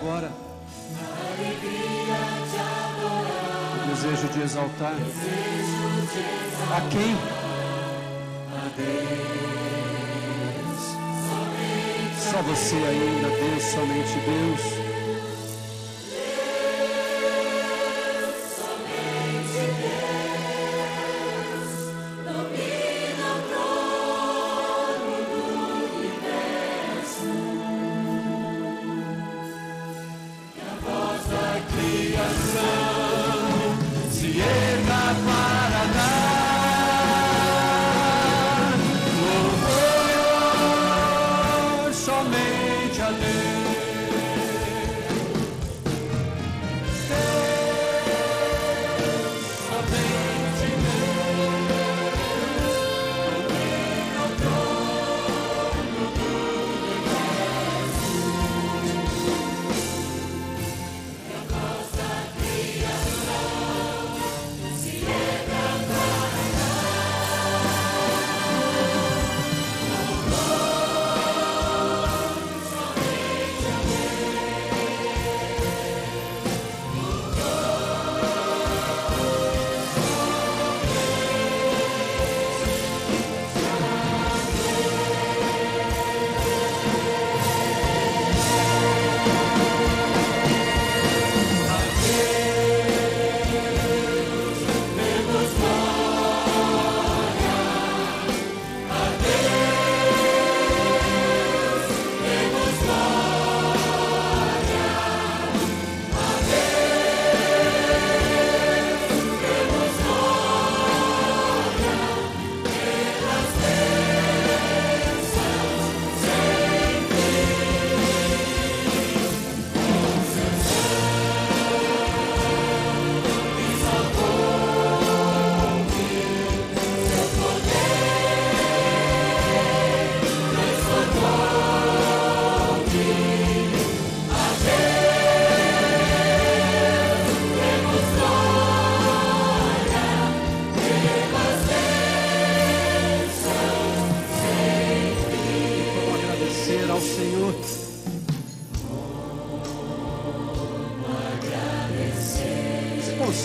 Agora, o desejo de exaltar a quem? A Deus. Só você ainda, Deus, somente Deus.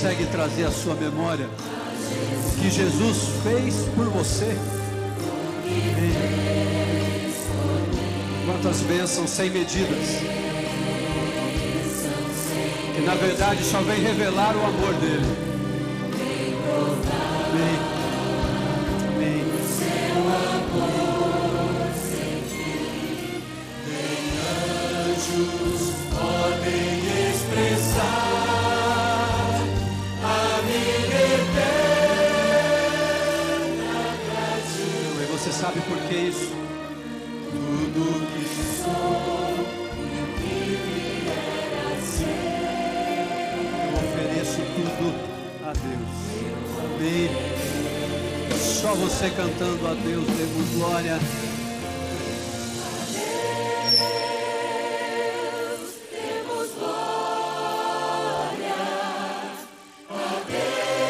Consegue trazer à sua memória o que Jesus fez por você? Quantas bênçãos sem medidas, que na verdade só vem revelar o amor dele. Amém. Amém. Anjos podem expressar sabe por que isso? Tudo que sou e o que vier a ser, eu ofereço tudo a Deus. Amém. Só você cantando a Deus, demos glória. A Deus, demos glória. A Deus.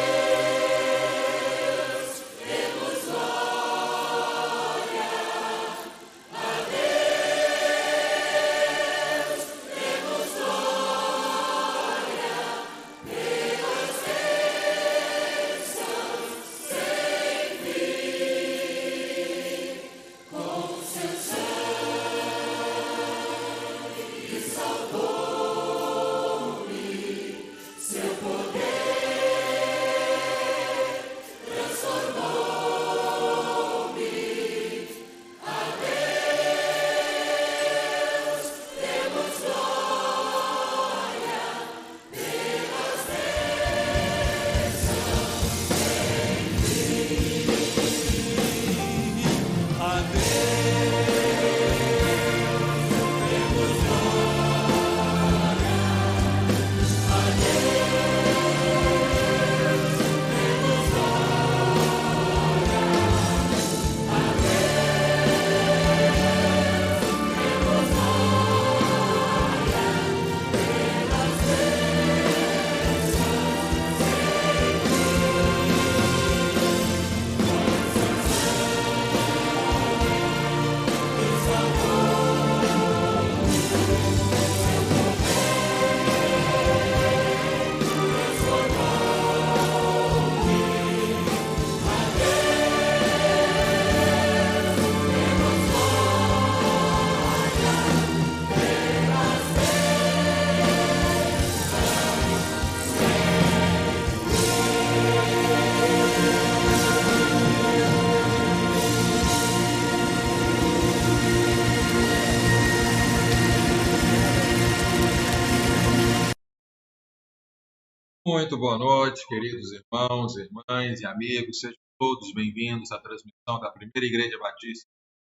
Muito boa noite, queridos irmãos, irmãs e amigos. Sejam todos bem-vindos à transmissão da Primeira Igreja Batista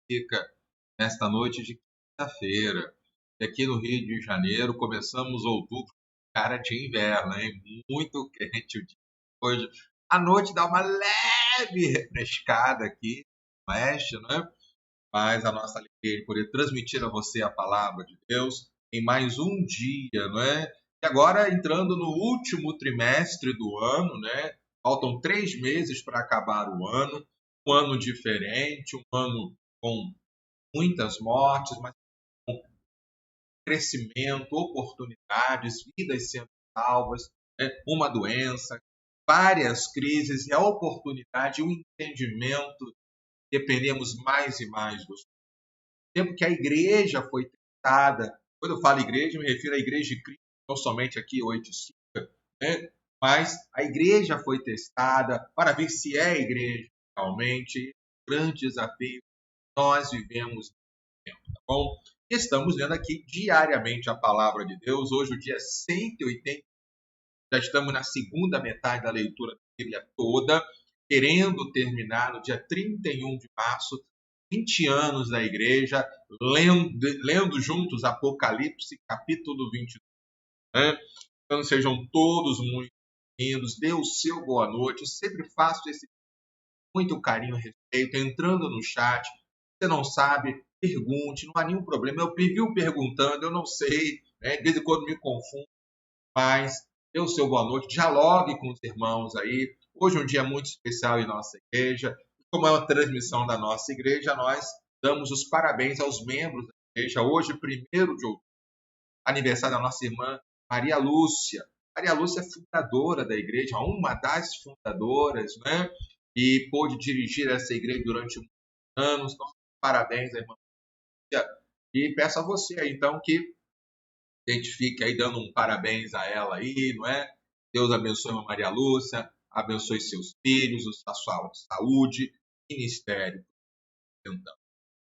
que fica nesta noite de quinta-feira. E aqui no Rio de Janeiro começamos outubro, cara de inverno, hein? Muito quente o dia hoje. À noite dá uma leve refrescada aqui no oeste, né? Mas a nossa alegria de poder transmitir a você a palavra de Deus em mais um dia, não é? E agora entrando no último trimestre do ano, né? Faltam 3 meses para acabar o ano, um ano diferente, um ano com muitas mortes, mas com crescimento, oportunidades, vidas sendo salvas, né? Uma doença, várias crises e a oportunidade, o entendimento, dependemos mais e mais do tempo que a igreja foi testada. Quando eu falo igreja, me refiro à igreja de Cristo, não somente aqui, Oiticica, né? Mas a igreja foi testada para ver se é igreja realmente. Grande desafio nós vivemos nesse tempo, tá bom? Estamos lendo aqui diariamente a palavra de Deus. Hoje, o dia 180, já estamos na segunda metade da leitura da Bíblia toda, querendo terminar no dia 31 de março, 20 anos da igreja, lendo juntos Apocalipse, capítulo 22. Né? Então sejam todos muito bem-vindos, dê o seu boa noite. Eu sempre faço esse muito carinho e respeito, entrando no chat. Você não sabe, pergunte, não há nenhum problema. Eu vivo perguntando, eu não sei, né? Desde quando me confundo, mas dê o seu boa noite, dialogue com os irmãos aí. Hoje é um dia muito especial em nossa igreja. Como é uma transmissão da nossa igreja, nós damos os parabéns aos membros da igreja. Hoje, 1º de outubro, aniversário da nossa irmã Maria Lúcia. Maria Lúcia é fundadora da igreja, uma das fundadoras, né? E pôde dirigir essa igreja durante muitos anos. Então, parabéns à irmã Lúcia. E peço a você aí, então, que identifique aí, dando um parabéns a ela aí, não é? Deus abençoe a Maria Lúcia, abençoe seus filhos, a sua saúde, ministério. Então,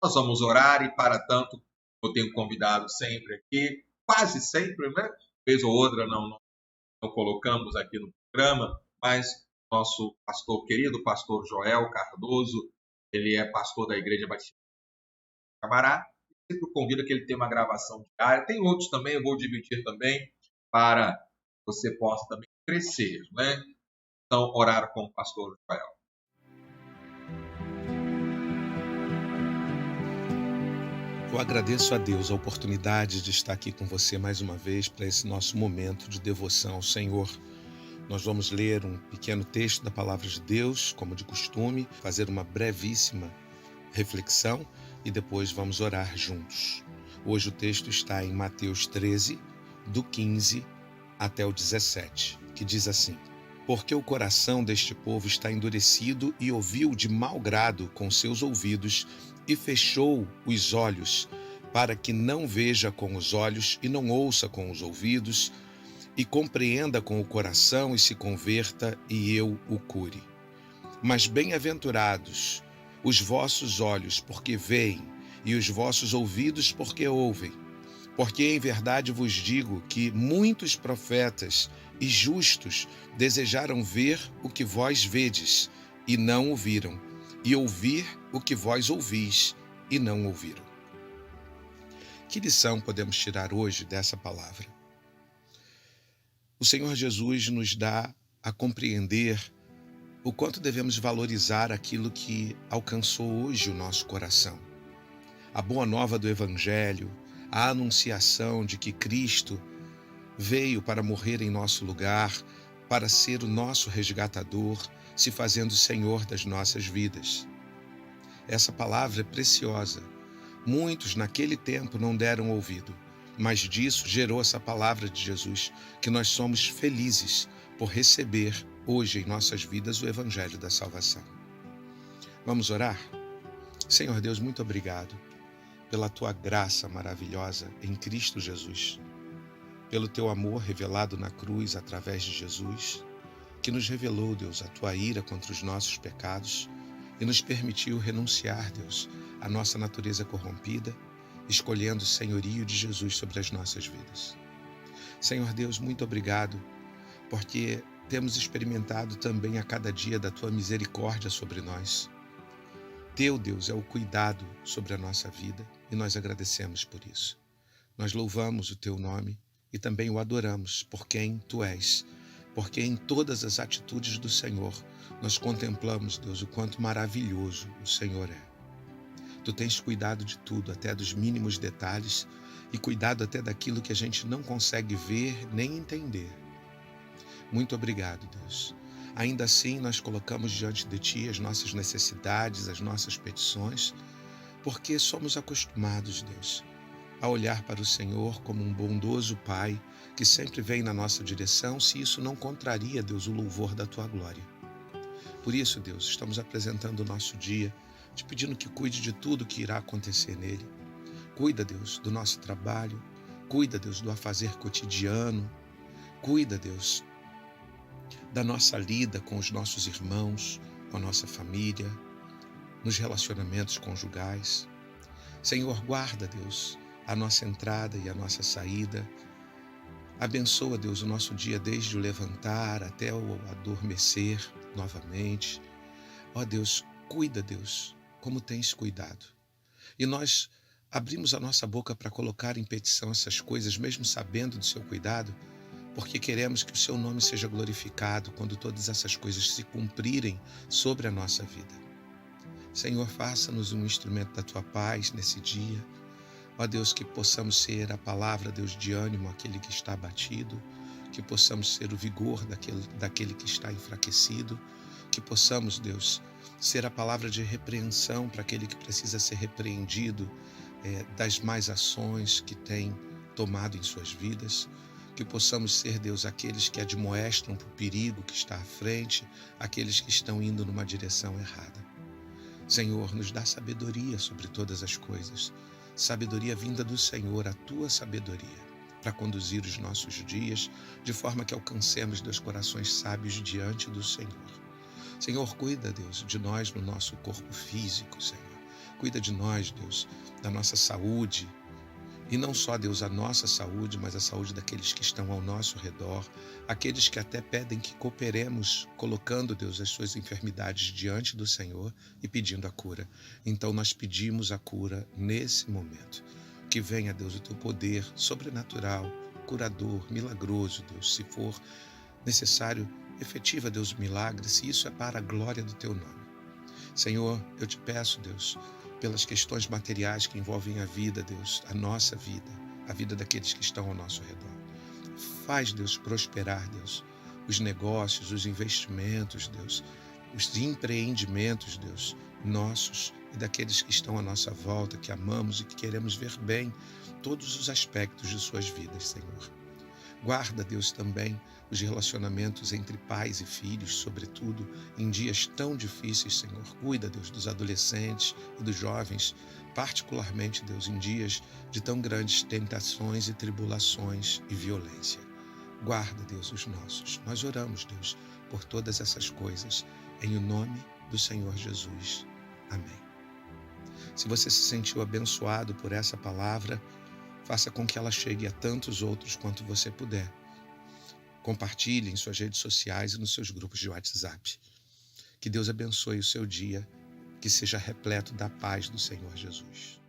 nós vamos orar e, para tanto, eu tenho convidado sempre aqui, quase sempre, né? Vez ou outra não colocamos aqui no programa, mas nosso pastor querido, pastor Joel Cardoso, ele é pastor da Igreja Batista Camará, sempre convido que ele tenha uma gravação diária. Tem outros também, eu vou dividir também, para que você possa também crescer, né? Então, orar com o pastor Joel. Eu agradeço a Deus a oportunidade de estar aqui com você mais uma vez para esse nosso momento de devoção ao Senhor. Nós vamos ler um pequeno texto da Palavra de Deus, como de costume, fazer uma brevíssima reflexão e depois vamos orar juntos. Hoje o texto está em Mateus 13, do 15 até o 17, que diz assim: Porque o coração deste povo está endurecido e ouviu de mau grado com seus ouvidos e fechou os olhos, para que não veja com os olhos e não ouça com os ouvidos, e compreenda com o coração e se converta, e eu o cure. Mas bem-aventurados os vossos olhos, porque veem, e os vossos ouvidos, porque ouvem. Porque em verdade vos digo que muitos profetas e justos desejaram ver o que vós vedes, e não o viram, e ouvir o que vós ouvis, e não ouviram. Que lição podemos tirar hoje dessa palavra? O Senhor Jesus nos dá a compreender o quanto devemos valorizar aquilo que alcançou hoje o nosso coração. A boa nova do Evangelho, a anunciação de que Cristo veio para morrer em nosso lugar, para ser o nosso resgatador, se fazendo Senhor das nossas vidas. Essa palavra é preciosa. Muitos naquele tempo não deram ouvido, mas disso gerou essa palavra de Jesus, que nós somos felizes por receber hoje em nossas vidas o Evangelho da salvação. Vamos orar? Senhor Deus, muito obrigado pela Tua graça maravilhosa em Cristo Jesus, pelo Teu amor revelado na cruz através de Jesus, que nos revelou, Deus, a Tua ira contra os nossos pecados e nos permitiu renunciar, Deus, à nossa natureza corrompida, escolhendo o senhorio de Jesus sobre as nossas vidas. Senhor Deus, muito obrigado, porque temos experimentado também a cada dia da Tua misericórdia sobre nós. Teu, Deus, é o cuidado sobre a nossa vida e nós agradecemos por isso. Nós louvamos o Teu nome e também o adoramos por quem Tu és, porque em todas as atitudes do Senhor nós contemplamos, Deus, o quanto maravilhoso o Senhor é. Tu tens cuidado de tudo, até dos mínimos detalhes, e cuidado até daquilo que a gente não consegue ver nem entender. Muito obrigado, Deus. Ainda assim, nós colocamos diante de Ti as nossas necessidades, as nossas petições, porque somos acostumados, Deus, a olhar para o Senhor como um bondoso Pai que sempre vem na nossa direção, se isso não contraria, Deus, o louvor da Tua glória. Por isso, Deus, estamos apresentando o nosso dia, te pedindo que cuide de tudo que irá acontecer nele. Cuida, Deus, do nosso trabalho, cuida, Deus, do afazer cotidiano, cuida, Deus, da nossa lida com os nossos irmãos, com a nossa família, nos relacionamentos conjugais. Senhor, guarda, Deus, a nossa entrada e a nossa saída. Abençoa, Deus, o nosso dia desde o levantar até o adormecer novamente. Ó Deus, cuida, Deus, como tens cuidado. E nós abrimos a nossa boca para colocar em petição essas coisas, mesmo sabendo do seu cuidado, porque queremos que o seu nome seja glorificado quando todas essas coisas se cumprirem sobre a nossa vida. Senhor, faça-nos um instrumento da Tua paz nesse dia. Ó Deus, que possamos ser a palavra, Deus, de ânimo àquele que está abatido, que possamos ser o vigor daquele que está enfraquecido, que possamos, Deus, ser a palavra de repreensão para aquele que precisa ser repreendido das más ações que tem tomado em suas vidas, que possamos ser, Deus, aqueles que admoestam para o perigo que está à frente, aqueles que estão indo numa direção errada. Senhor, nos dá sabedoria sobre todas as coisas, sabedoria vinda do Senhor, a Tua sabedoria, para conduzir os nossos dias, de forma que alcancemos, Deus, corações sábios diante do Senhor. Senhor, cuida, Deus, de nós no nosso corpo físico, Senhor. Cuida de nós, Deus, da nossa saúde. E não só, Deus, a nossa saúde, mas a saúde daqueles que estão ao nosso redor, aqueles que até pedem que cooperemos, colocando, Deus, as suas enfermidades diante do Senhor e pedindo a cura. Então nós pedimos a cura nesse momento. Que venha, Deus, o Teu poder sobrenatural, curador, milagroso, Deus, se for necessário, efetiva, Deus, o milagre, se isso é para a glória do Teu nome. Senhor, eu te peço, Deus, pelas questões materiais que envolvem a vida, Deus, a nossa vida, a vida daqueles que estão ao nosso redor. Faz, Deus, prosperar, Deus, os negócios, os investimentos, Deus, os empreendimentos, Deus, nossos e daqueles que estão à nossa volta, que amamos e que queremos ver bem todos os aspectos de suas vidas, Senhor. Guarda, Deus, também os relacionamentos entre pais e filhos, sobretudo em dias tão difíceis, Senhor. Cuida, Deus, dos adolescentes e dos jovens, particularmente, Deus, em dias de tão grandes tentações e tribulações e violência. Guarda, Deus, os nossos. Nós oramos, Deus, por todas essas coisas, em o nome do Senhor Jesus. Amém. Se você se sentiu abençoado por essa palavra, faça com que ela chegue a tantos outros quanto você puder. Compartilhe em suas redes sociais e nos seus grupos de WhatsApp. Que Deus abençoe o seu dia, que seja repleto da paz do Senhor Jesus.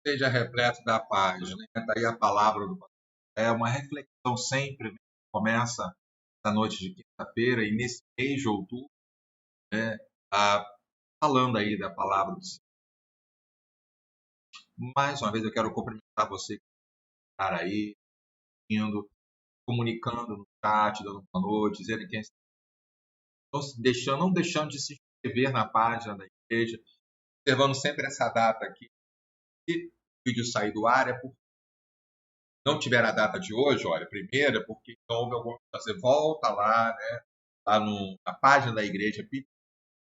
Seja repleto da paz, né? Está aí a palavra do pastor. É uma reflexão sempre, né? Começa essa noite de quinta-feira e nesse mês de outubro, né? Falando aí da palavra do Senhor. Mais uma vez eu quero cumprimentar você que está aí, indo, comunicando no chat, dando boa noite, dizendo quem está, não deixando de se inscrever na página da igreja, observando sempre essa data aqui. Se o vídeo sair do ar, é porque não tiver a data de hoje, olha, primeiro é porque então houve alguma coisa. Você volta lá, né, lá na página da igreja,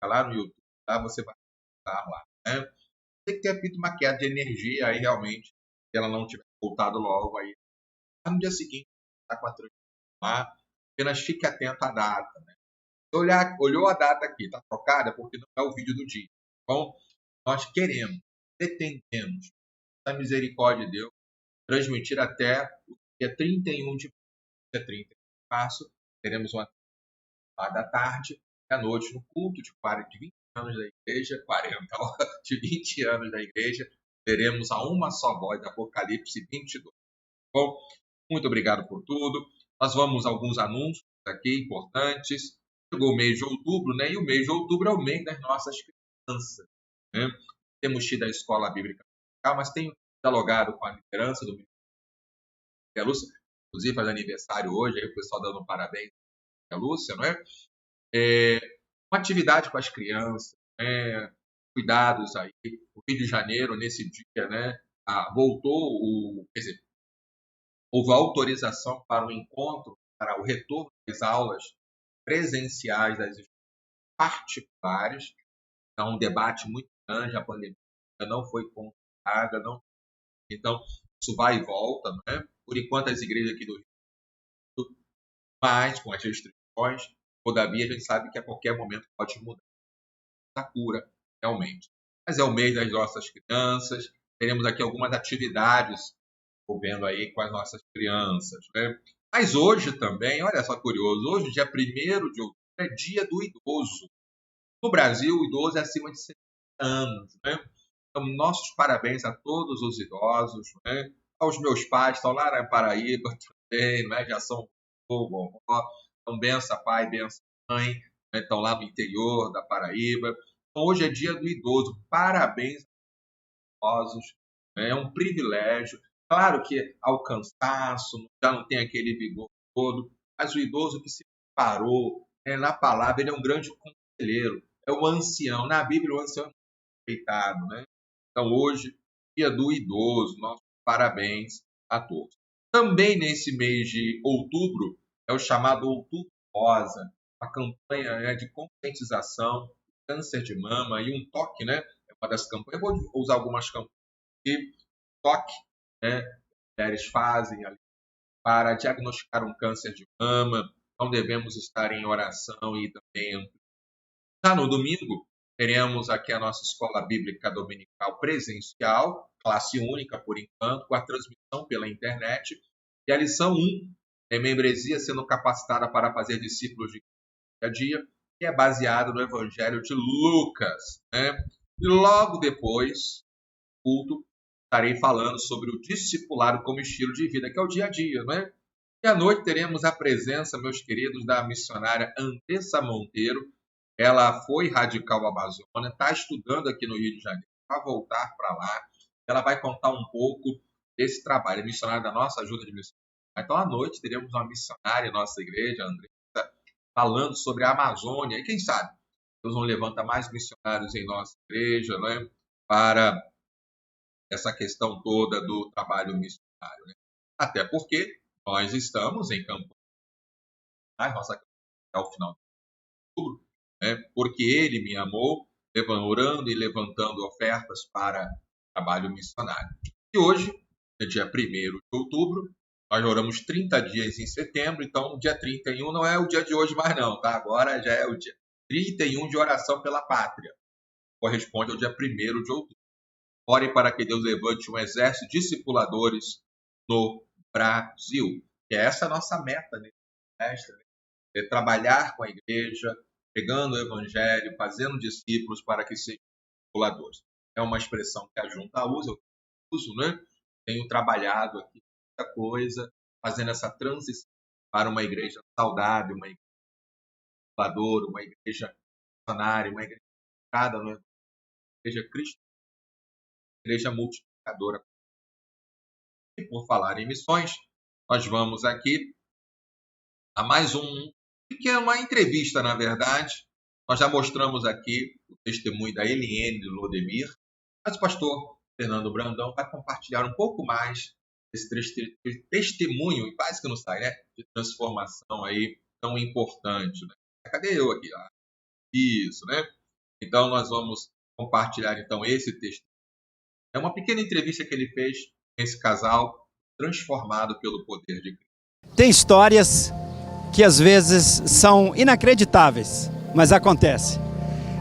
lá no YouTube, lá você vai estar lá, né? Tem que ter havido uma queda de energia aí realmente, se ela não tiver voltado logo aí. Mas no dia seguinte, está com a transmissão lá, apenas fique atento à data, né? Olhou a data aqui, está trocada porque não é o vídeo do dia. Então, nós pretendemos, a misericórdia de Deus, transmitir até o dia 31 de maio. março, teremos uma da tarde e à noite no culto de 20 anos da igreja, 40, de 20 anos da igreja, teremos a uma só voz, Apocalipse 22. Bom, muito obrigado por tudo. Nós vamos a alguns anúncios aqui importantes. Chegou o mês de outubro, né? E o mês de outubro é o mês das nossas crianças, né? Temos tido a escola bíblica, mas tenho dialogado com a liderança do Ministério da Lúcia, inclusive faz aniversário hoje, aí o pessoal dando parabéns à Lúcia, não é? Uma atividade com as crianças, né? Cuidados aí. O Rio de Janeiro, nesse dia, né? Houve autorização para o encontro, para o retorno das aulas presenciais das escolas particulares. É um debate muito grande, a pandemia não foi controlada, não. Então, isso vai e volta, né? Por enquanto, as igrejas aqui do Rio, mas com as restrições, todavia, a gente sabe que a qualquer momento pode mudar a cura, realmente. Mas é o mês das nossas crianças, teremos aqui algumas atividades envolvendo aí com as nossas crianças, né? Mas hoje também, olha só curioso, hoje, dia 1º de outubro, é dia do idoso. No Brasil, o idoso é acima de 70 anos, né? Então, nossos parabéns a todos os idosos, né? Aos meus pais, estão lá na Paraíba também, né? Já são vovó, então benção pai, benção mãe, né? Estão lá no interior da Paraíba. Então, hoje é dia do idoso, parabéns aos idosos, né? É um privilégio. Claro que ao cansaço, já não tem aquele vigor todo, mas o idoso que se preparou, né? Na palavra, ele é um grande conselheiro, é o ancião. Na Bíblia, o ancião é muito respeitado, né? Então, hoje, dia do idoso, nossos parabéns a todos. Também nesse mês de outubro, é o chamado Outubro Rosa, uma campanha, né, de conscientização, câncer de mama e um toque, né? É uma das campanhas. Eu vou usar algumas campanhas aqui. Toque, né? Mulheres fazem ali para diagnosticar um câncer de mama. Então, devemos estar em oração e também. Já no domingo, teremos aqui a nossa escola bíblica dominical presencial, classe única por enquanto, com a transmissão pela internet. E a lição 1 é membresia sendo capacitada para fazer discípulos de dia a dia, que é baseado no Evangelho de Lucas, né? E logo depois, culto, estarei falando sobre o discipulado como estilo de vida, que é o dia a dia, né? E à noite teremos a presença, meus queridos, da missionária Andressa Monteiro. Ela foi radical Amazônia, está estudando aqui no Rio de Janeiro, vai voltar para lá. Ela vai contar um pouco desse trabalho, é missionária da nossa ajuda de missionária. Então, à noite, teremos uma missionária em nossa igreja, a Andressa, falando sobre a Amazônia. E quem sabe, Deus não levanta mais missionários em nossa igreja, né, para essa questão toda do trabalho missionário, né? Até porque nós estamos em campanha, nossa campanha até o final de outubro, né? Porque Ele me amou, orando e levantando ofertas para trabalho missionário. E hoje, é dia 1º de outubro, nós oramos 30 dias em setembro, então dia 31 não é o dia de hoje mais não, tá? Agora já é o dia 31 de oração pela pátria. Corresponde ao dia 1º de outubro. Ore para que Deus levante um exército de discipuladores no Brasil. Que é essa a nossa meta nesse semestre, né? É trabalhar com a igreja, pregando o evangelho, fazendo discípulos para que sejam discipuladores. É uma expressão que a junta usa, eu uso, né? Tenho trabalhado aqui muita coisa, fazendo essa transição para uma igreja saudável, uma igreja discipuladora, uma igreja missionária, uma igreja focada no evangelho, uma igreja cristã, igreja multiplicadora. E por falar em missões, nós vamos aqui a mais uma entrevista, na verdade. Nós já mostramos aqui o testemunho da Eliene de Lodemir, mas o pastor Fernando Brandão vai compartilhar um pouco mais desse testemunho, e quase que não sai, né? De transformação aí tão importante, né? Cadê eu aqui? Isso, né? Então nós vamos compartilhar então esse testemunho. É uma pequena entrevista que ele fez com esse casal transformado pelo poder de Cristo. Tem histórias que às vezes são inacreditáveis, mas acontece.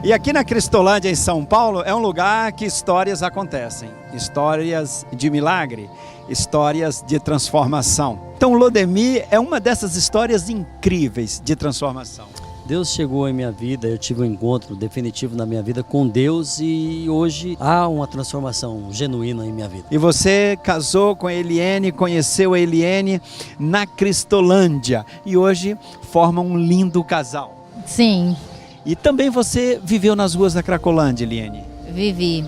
E aqui na Cristolândia, em São Paulo, é um lugar que histórias acontecem, histórias de milagre. histórias de transformação. Então, Lodemir é uma dessas histórias incríveis de transformação. Deus chegou em minha vida, eu tive um encontro definitivo na minha vida com Deus e hoje há uma transformação genuína em minha vida. E você casou com a Eliene, conheceu a Eliene na Cristolândia e hoje formam um lindo casal. Sim. E também você viveu nas ruas da Cracolândia, Eliene? Vivi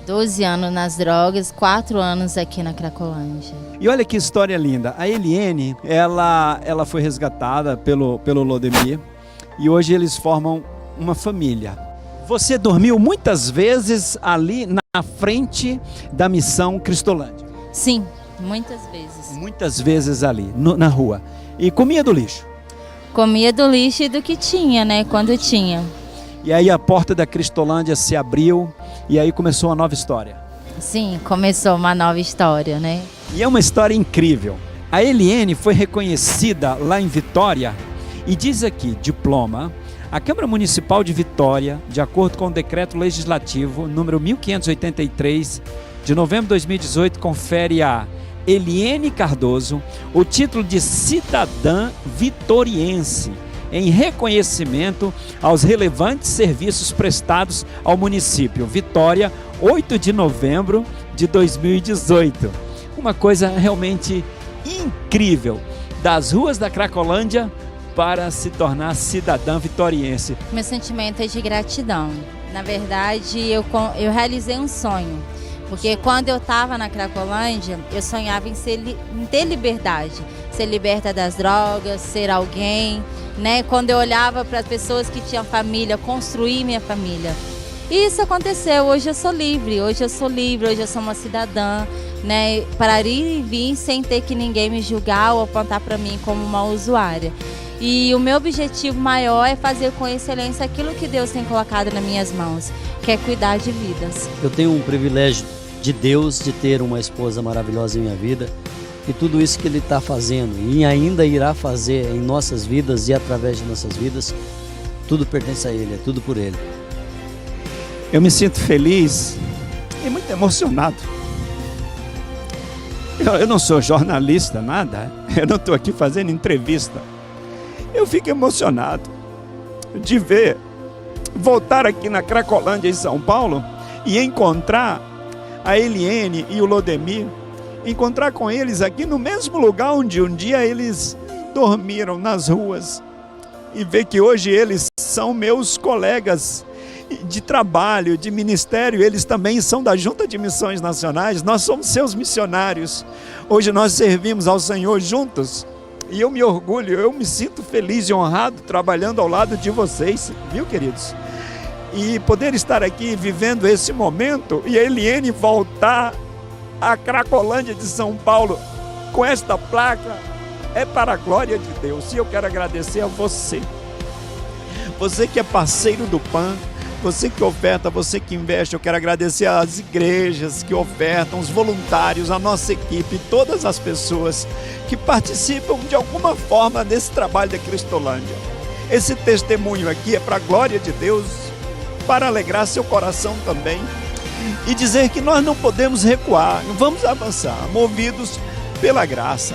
12 anos nas drogas, 4 anos aqui na Cracolândia. E olha que história linda. A Eliene, ela foi resgatada pelo Lodemir e hoje eles formam uma família. Você dormiu muitas vezes ali na frente da missão Cristolândia? Sim, muitas vezes. Muitas vezes ali, na rua. E comia do lixo? Comia do lixo e do que tinha, né? Quando tinha. E aí a porta da Cristolândia se abriu e aí começou uma nova história. Sim, começou uma nova história, né? E é uma história incrível. A Eliene foi reconhecida lá em Vitória e diz aqui, diploma, a Câmara Municipal de Vitória, de acordo com o Decreto Legislativo número 1583, de novembro de 2018, confere a Eliene Cardoso o título de cidadã vitoriense, em reconhecimento aos relevantes serviços prestados ao município. Vitória, 8 de novembro de 2018. Uma coisa realmente incrível, das ruas da Cracolândia para se tornar cidadã vitoriense. Meu sentimento é de gratidão. Na verdade, eu realizei um sonho. Porque quando eu estava na Cracolândia, eu sonhava em ter liberdade, ser liberta das drogas, ser alguém, né? Quando eu olhava para as pessoas que tinham família, construir minha família. E isso aconteceu, hoje eu sou livre, hoje eu sou uma cidadã, né? Para ir e vir sem ter que ninguém me julgar ou apontar para mim como uma usuária. E o meu objetivo maior é fazer com excelência aquilo que Deus tem colocado nas minhas mãos, que é cuidar de vidas. Eu tenho um privilégio de Deus de ter uma esposa maravilhosa em minha vida e tudo isso que Ele está fazendo e ainda irá fazer em nossas vidas e através de nossas vidas, tudo pertence a Ele, é tudo por Ele. Eu me sinto feliz e muito emocionado. Eu não sou jornalista, nada, eu não estou aqui fazendo entrevista. Eu fico emocionado de ver, voltar aqui na Cracolândia, em São Paulo, e encontrar a Eliene e o Lodemir, encontrar com eles aqui no mesmo lugar onde um dia eles dormiram nas ruas, e ver que hoje eles são meus colegas de trabalho, de ministério, eles também são da Junta de Missões Nacionais, nós somos seus missionários, hoje nós servimos ao Senhor juntos. E eu me orgulho, eu me sinto feliz e honrado trabalhando ao lado de vocês, viu, queridos? E poder estar aqui vivendo esse momento e a Eliene voltar à Cracolândia de São Paulo com esta placa é para a glória de Deus. E eu quero agradecer a você. Você que é parceiro do PAN, você que oferta, você que investe, eu quero agradecer às igrejas que ofertam, os voluntários, a nossa equipe, todas as pessoas que participam de alguma forma desse trabalho da Cristolândia. Esse testemunho aqui é para a glória de Deus, para alegrar seu coração também e dizer que nós não podemos recuar, vamos avançar, movidos pela graça.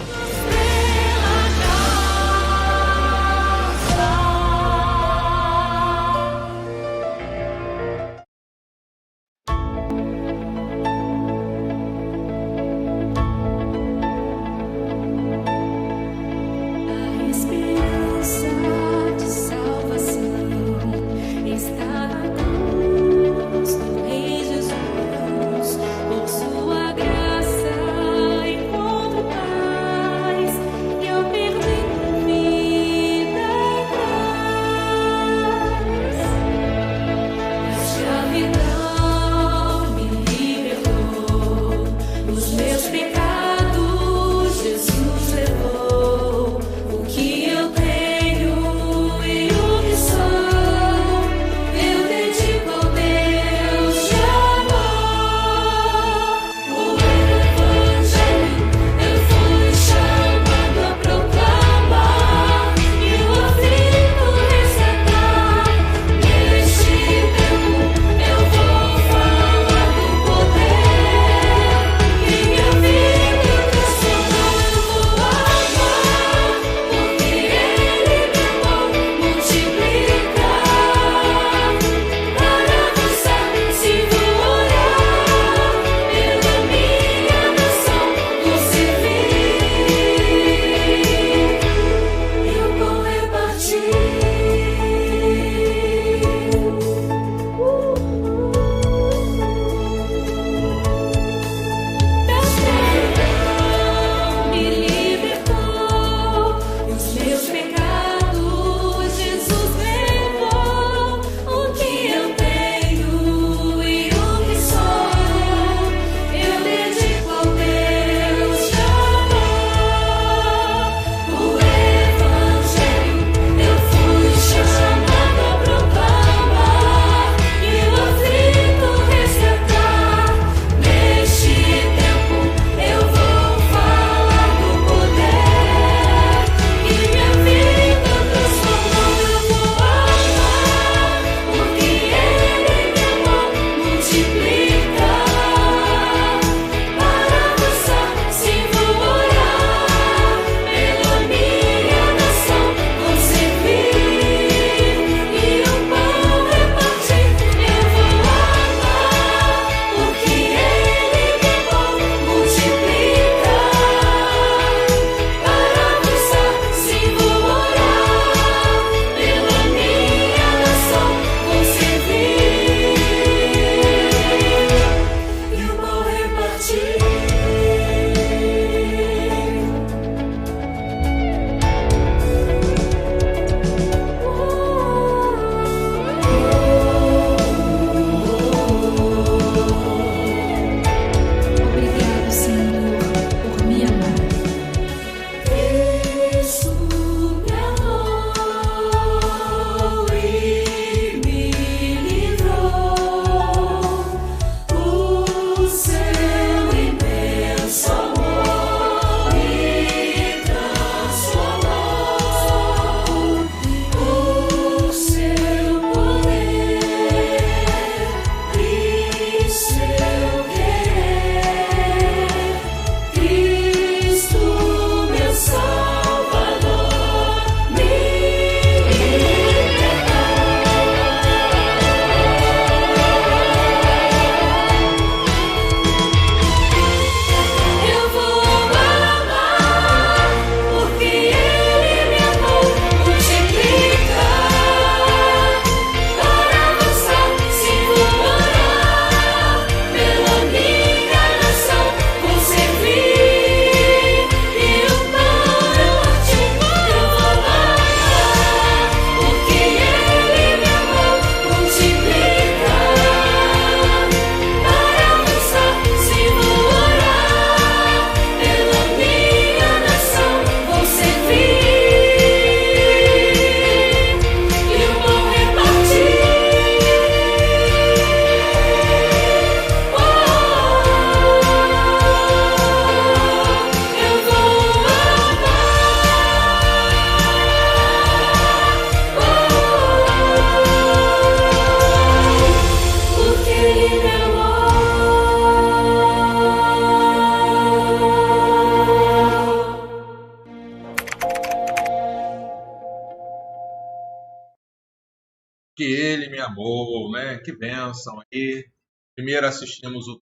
que ele me amou, né? Que bênção aí. Primeiro assistimos o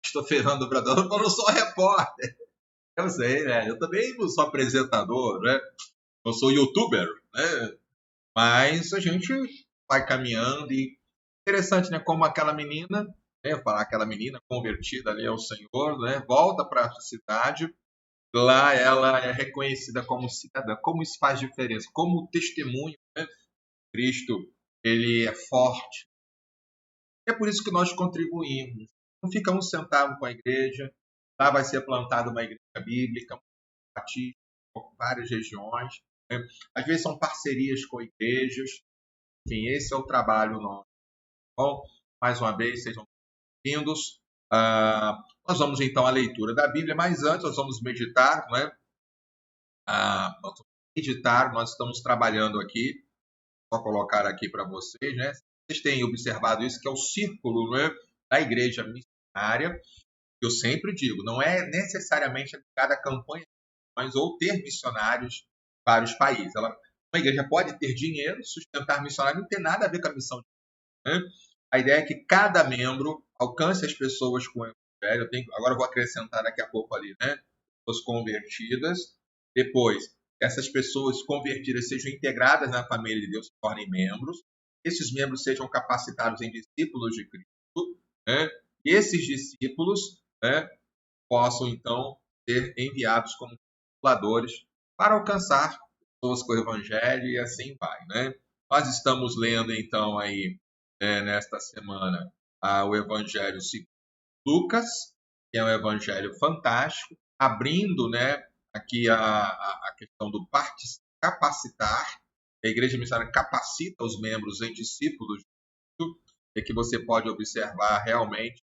pastor Fernando Brandão, eu não sou repórter. Eu sei, né? Eu também não sou apresentador, né? Eu sou youtuber, né? Mas a gente vai caminhando e interessante, né? Como aquela menina, né? Falar aquela menina convertida ali ao Senhor, né? Volta para a cidade. Lá ela é reconhecida como cidadã. Como isso faz diferença? Como o testemunho, né? Cristo, ele é forte. É por isso que nós contribuímos. Não ficamos sentados com a igreja. Lá vai ser plantada uma igreja bíblica, batista, em várias regiões. Né? Às vezes são parcerias com igrejas. Enfim, esse é o trabalho nosso. Bom, mais uma vez, sejam bem-vindos. Nós vamos então à leitura da Bíblia, mas antes nós vamos meditar, não é? Nós vamos meditar, nós estamos trabalhando aqui, vou colocar aqui para vocês, né? Vocês têm observado isso, que é o círculo, não é? Da igreja missionária. Eu sempre digo, não é necessariamente ligada à campanha, mas ou ter missionários em vários países. Uma igreja pode ter dinheiro, sustentar missionários, não tem nada a ver com a missão de Deus, né? A ideia é que cada membro alcance as pessoas com o evangelho. Agora eu vou acrescentar daqui a pouco ali, né? Pessoas convertidas. Depois, essas pessoas convertidas sejam integradas na família de Deus, se tornem membros. Esses membros sejam capacitados em discípulos de Cristo, né? E esses discípulos, né, possam então ser enviados como discipuladores para alcançar pessoas com o evangelho e assim vai, né? Nós estamos lendo então aí nesta semana o evangelho segundo Lucas, que é um evangelho fantástico, abrindo, né, aqui a questão do capacitar. A igreja missionária capacita os membros em discípulos, e que você pode observar realmente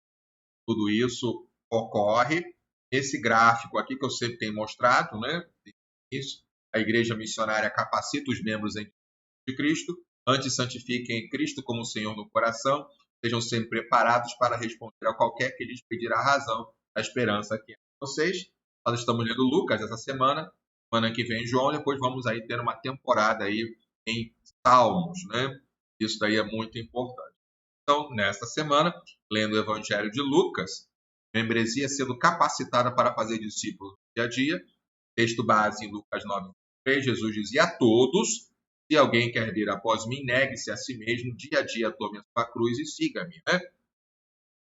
tudo isso ocorre. Esse gráfico aqui que eu sempre tenho mostrado, né? Isso, a igreja missionária capacita os membros em de Cristo, antes santifiquem Cristo como Senhor no coração, sejam sempre preparados para responder a qualquer que lhes pedir a razão da esperança que é vocês. Nós estamos lendo Lucas essa semana que vem João, depois vamos aí ter uma temporada aí em Salmos, né? Isso daí é muito importante. Então, nesta semana, lendo o Evangelho de Lucas, membresia sendo capacitada para fazer discípulos no dia a dia. Texto base em Lucas 9:3, Jesus dizia a todos: se alguém quer vir após mim, negue-se a si mesmo, dia a dia tome a sua cruz e siga-me. Né?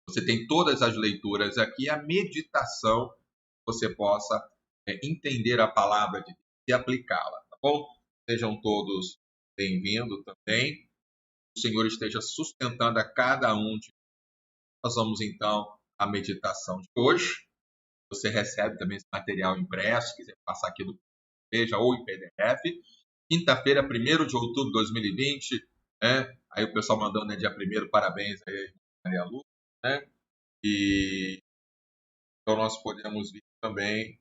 Você tem todas as leituras aqui, a meditação, você possa entender a palavra de Deus e aplicá-la, tá bom? Sejam todos bem-vindos também. O Senhor esteja sustentando a cada um de nós. Nós vamos então à meditação de hoje. Você recebe também esse material impresso, se quiser passar aqui do Veja ou em PDF. Quinta-feira, 1º de outubro de 2020, né? Aí o pessoal mandando, né, dia 1º, parabéns aí, Maria Lu, né? E então nós podemos ver também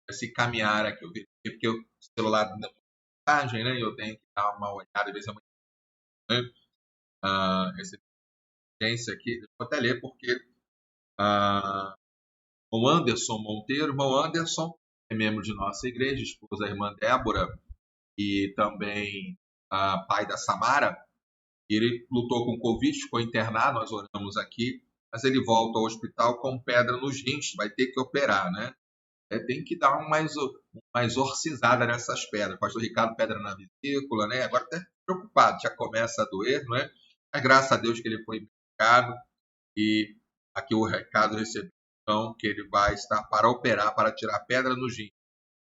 esse caminhar aqui, porque o celular dá mensagem, né? Eu tenho que dar uma olhada, às vezes é muito, né? Essa evidência aqui, deixa eu até ler, porque o Anderson Monteiro, irmão Anderson, é membro de nossa igreja, esposa da irmã Débora, e também pai da Samara. Ele lutou com Covid, ficou internado, nós oramos aqui, mas ele volta ao hospital com pedra nos rins, vai ter que operar, né? Tem que dar uma exorcizada nessas pedras. O pastor Ricardo, pedra na vesícula, né? Agora até preocupado, já começa a doer, não é? Mas graças a Deus que ele foi medicado e aqui o recado recebeu, então, que ele vai estar para operar, para tirar pedra no rim.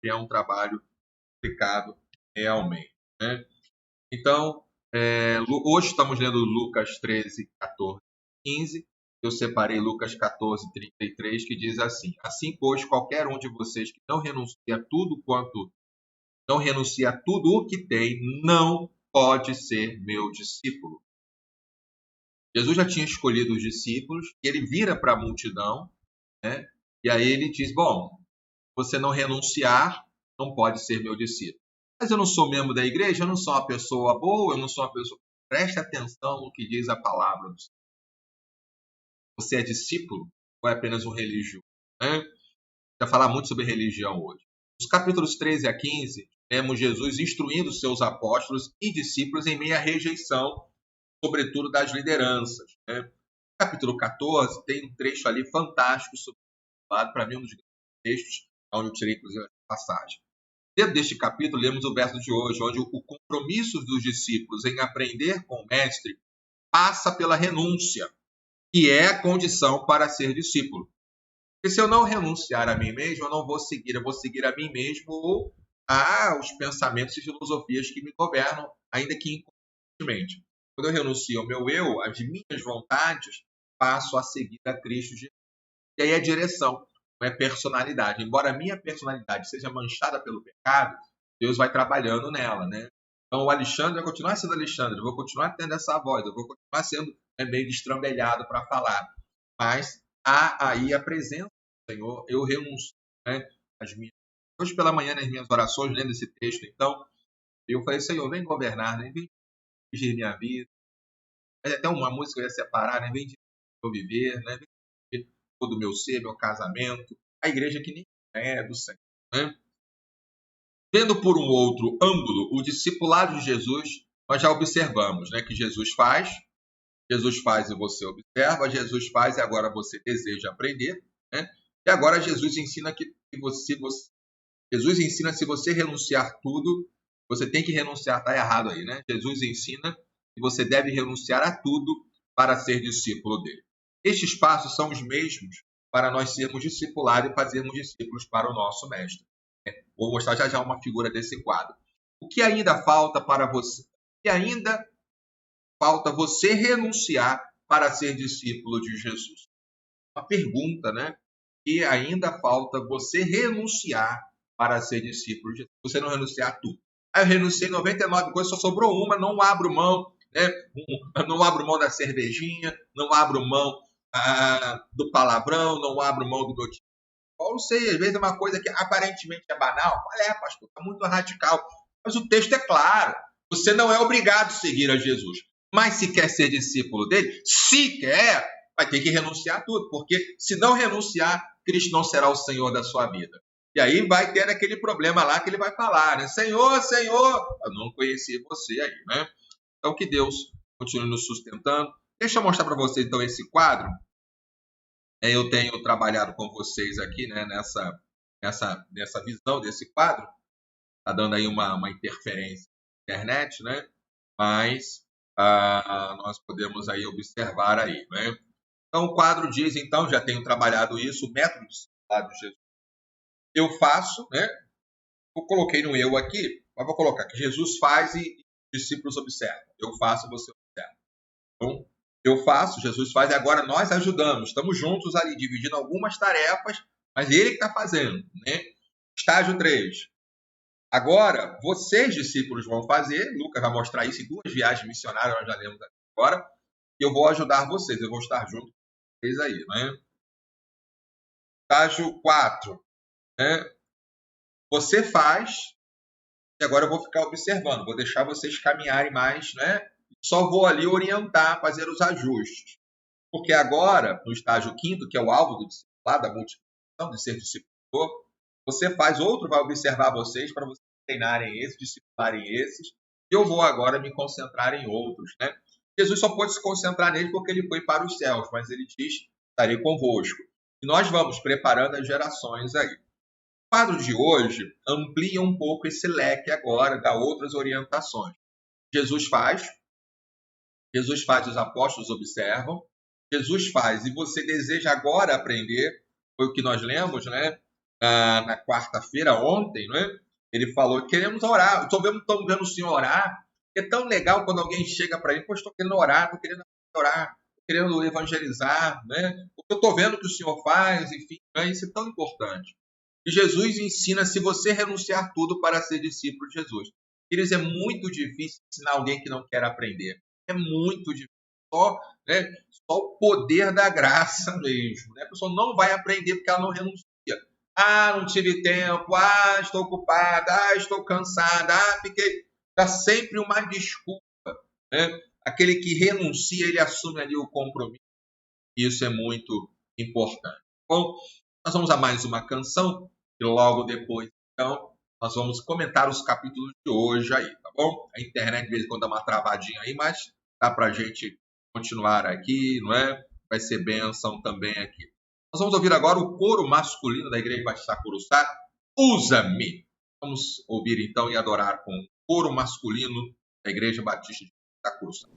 É um trabalho complicado realmente, né? Então, hoje estamos lendo Lucas 13, 14, 15. Eu separei Lucas 14, 33, que diz assim: assim, pois, qualquer um de vocês que não renuncia a tudo o que tem, não pode ser meu discípulo. Jesus já tinha escolhido os discípulos, e ele vira para a multidão, né? E aí ele diz: bom, você não renunciar, não pode ser meu discípulo. Mas eu não sou membro da igreja, eu não sou uma pessoa boa, eu não sou uma pessoa... Preste atenção no que diz a palavra do Senhor. Você é discípulo ou é apenas um religioso? Né? Vai falar muito sobre religião hoje. Os capítulos 13 a 15, vemos Jesus instruindo seus apóstolos e discípulos em meio à rejeição, sobretudo das lideranças. Né? Capítulo 14 tem um trecho ali fantástico, para mim um dos textos onde eu tirei inclusive a passagem. Dentro deste capítulo, lemos o verso de hoje, onde o compromisso dos discípulos em aprender com o Mestre passa pela renúncia, que é a condição para ser discípulo. Porque se eu não renunciar a mim mesmo, eu vou seguir a mim mesmo ou aos pensamentos e filosofias que me governam, ainda que inconscientemente. Quando eu renuncio ao meu eu, às minhas vontades, passo a seguir a Cristo Jesus. E aí é direção, não é personalidade. Embora a minha personalidade seja manchada pelo pecado, Deus vai trabalhando nela, né? Então o Alexandre vai continuar sendo Alexandre, eu vou continuar tendo essa voz, eu vou continuar sendo meio destrambelhado para falar. Mas há aí a presença do Senhor, eu renuncio, né, às minhas. Hoje pela manhã, nas minhas orações, lendo esse texto, então, eu falei, Senhor, vem governar, né? Vem dirigir minha vida. Mas até uma música eu ia separar, né? Vem dirigir meu viver, né? Vem dirigir todo o meu ser, meu casamento. A igreja que nem é do Senhor, né? Vendo por um outro ângulo o discipulado de Jesus, nós já observamos, né, que Jesus faz e você observa, Jesus faz e agora você deseja aprender, né? E agora Jesus ensina que Jesus ensina se você renunciar tudo, você tem que renunciar, está errado aí, né? Jesus ensina que você deve renunciar a tudo para ser discípulo dele. Estes passos são os mesmos para nós sermos discipulados e fazermos discípulos para o nosso Mestre. Vou mostrar já uma figura desse quadro. O que ainda falta para você? O que ainda falta você renunciar para ser discípulo de Jesus? Uma pergunta, né? Que ainda falta você renunciar para ser discípulo de Jesus. Você não renunciar a tudo. Eu renunciei 99 coisas, só sobrou uma, não abro mão, né? Não abro mão da cervejinha, não abro mão do palavrão, não abro mão do meu. Eu sei, às vezes é uma coisa que aparentemente é banal. Olha, pastor, está muito radical. Mas o texto é claro. Você não é obrigado a seguir a Jesus. Mas se quer ser discípulo dele, se quer, vai ter que renunciar a tudo. Porque se não renunciar, Cristo não será o Senhor da sua vida. E aí vai ter aquele problema lá que ele vai falar, né? Senhor, Senhor, eu não conheci você aí, né? Então que Deus continue nos sustentando. Deixa eu mostrar para vocês então esse quadro. Eu tenho trabalhado com vocês aqui, né, nessa visão desse quadro. Está dando aí uma interferência na internet, né? Mas nós podemos aí observar aí, né? Então o quadro diz, então, já tenho trabalhado isso, o método de Jesus. Eu faço, né? Eu coloquei no eu aqui, mas vou colocar que Jesus faz e os discípulos observam. Eu faço, você observa. Então, eu faço, Jesus faz, e agora nós ajudamos. Estamos juntos ali, dividindo algumas tarefas, mas ele que está fazendo, né? Estágio 3. Agora, vocês, discípulos, vão fazer. Lucas vai mostrar isso em 2 viagens missionárias, nós já lemos agora. E eu vou ajudar vocês, eu vou estar junto com vocês aí, né? Estágio 4. Né? Você faz, e agora eu vou ficar observando, vou deixar vocês caminharem mais, né? Só vou ali orientar, fazer os ajustes. Porque agora, no estágio 5º, que é o alvo do discipulado, da multiplicação, de ser discipulador, você faz, outro vai observar vocês para vocês treinarem esses, discipularem esses, e eu vou agora me concentrar em outros, né? Jesus só pôde se concentrar nele porque ele foi para os céus, mas ele diz, estarei convosco. E nós vamos preparando as gerações aí. O quadro de hoje amplia um pouco esse leque agora, dá outras orientações. Jesus faz, os apóstolos observam, Jesus faz e você deseja agora aprender, foi o que nós lemos, né? Na quarta-feira, ontem, né? Ele falou, queremos orar, estamos vendo o Senhor orar, é tão legal quando alguém chega para ele, pô, estou querendo orar, estou querendo evangelizar, né? Porque eu estou vendo o que o Senhor faz, enfim, né? Isso é tão importante. E Jesus ensina se você renunciar tudo para ser discípulo de Jesus. Eles é muito difícil ensinar alguém que não quer aprender. É muito difícil. Só o poder da graça mesmo. Né? A pessoa não vai aprender porque ela não renuncia. Não tive tempo. Estou ocupada. Estou cansada. Fiquei. Dá sempre uma desculpa. Né? Aquele que renuncia, ele assume ali o compromisso. Isso é muito importante. Bom, nós vamos a mais uma canção. E logo depois, então, nós vamos comentar os capítulos de hoje aí, tá bom? A internet de vez em quando dá uma travadinha aí, mas dá para a gente continuar aqui, não é? Vai ser bênção também aqui. Nós vamos ouvir agora o coro masculino da Igreja Batista Curuçá, Usa-me. Vamos ouvir então e adorar com o coro masculino da Igreja Batista de Curuçá.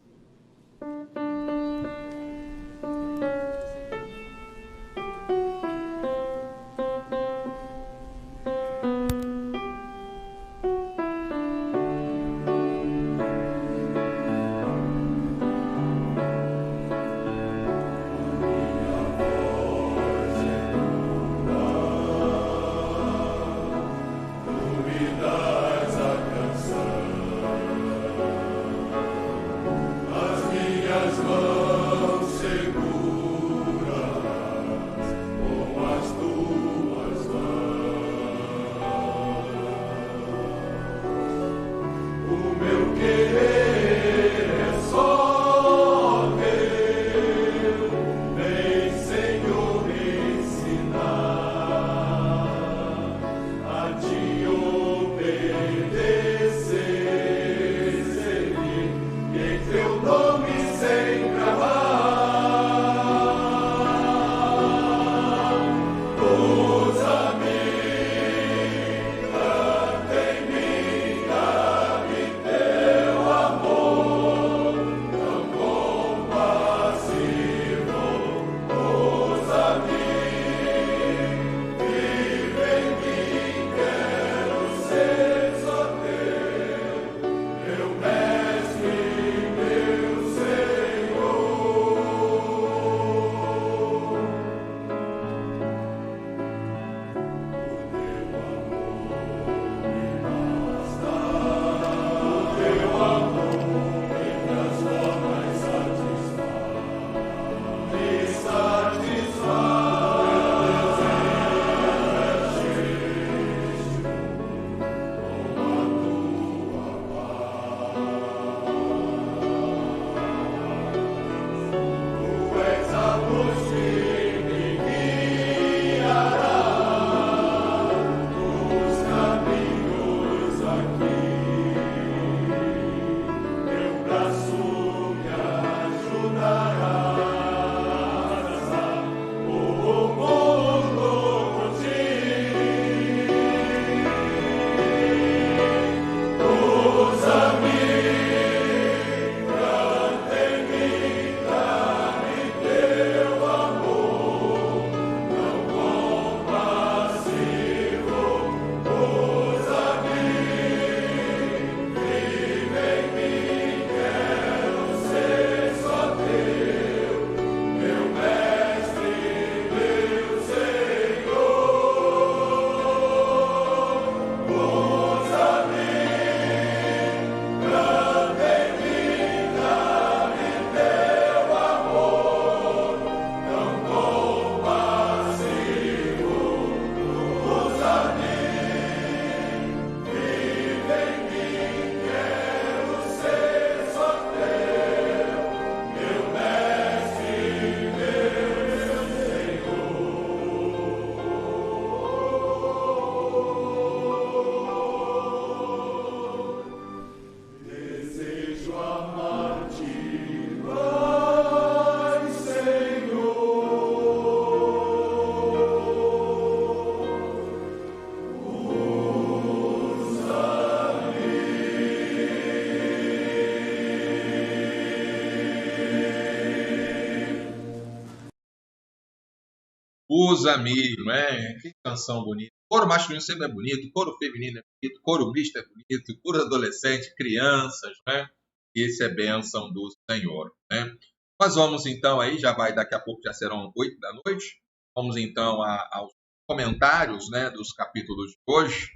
Usa-me, não é? Que canção bonita. Coro masculino sempre é bonito, coro feminino é bonito, coro misto é bonito, coro adolescente, crianças, né? Esse é bênção do Senhor, né? Nós vamos então aí, já vai daqui a pouco, já serão 8 da noite. Vamos então aos comentários, né, dos capítulos de hoje.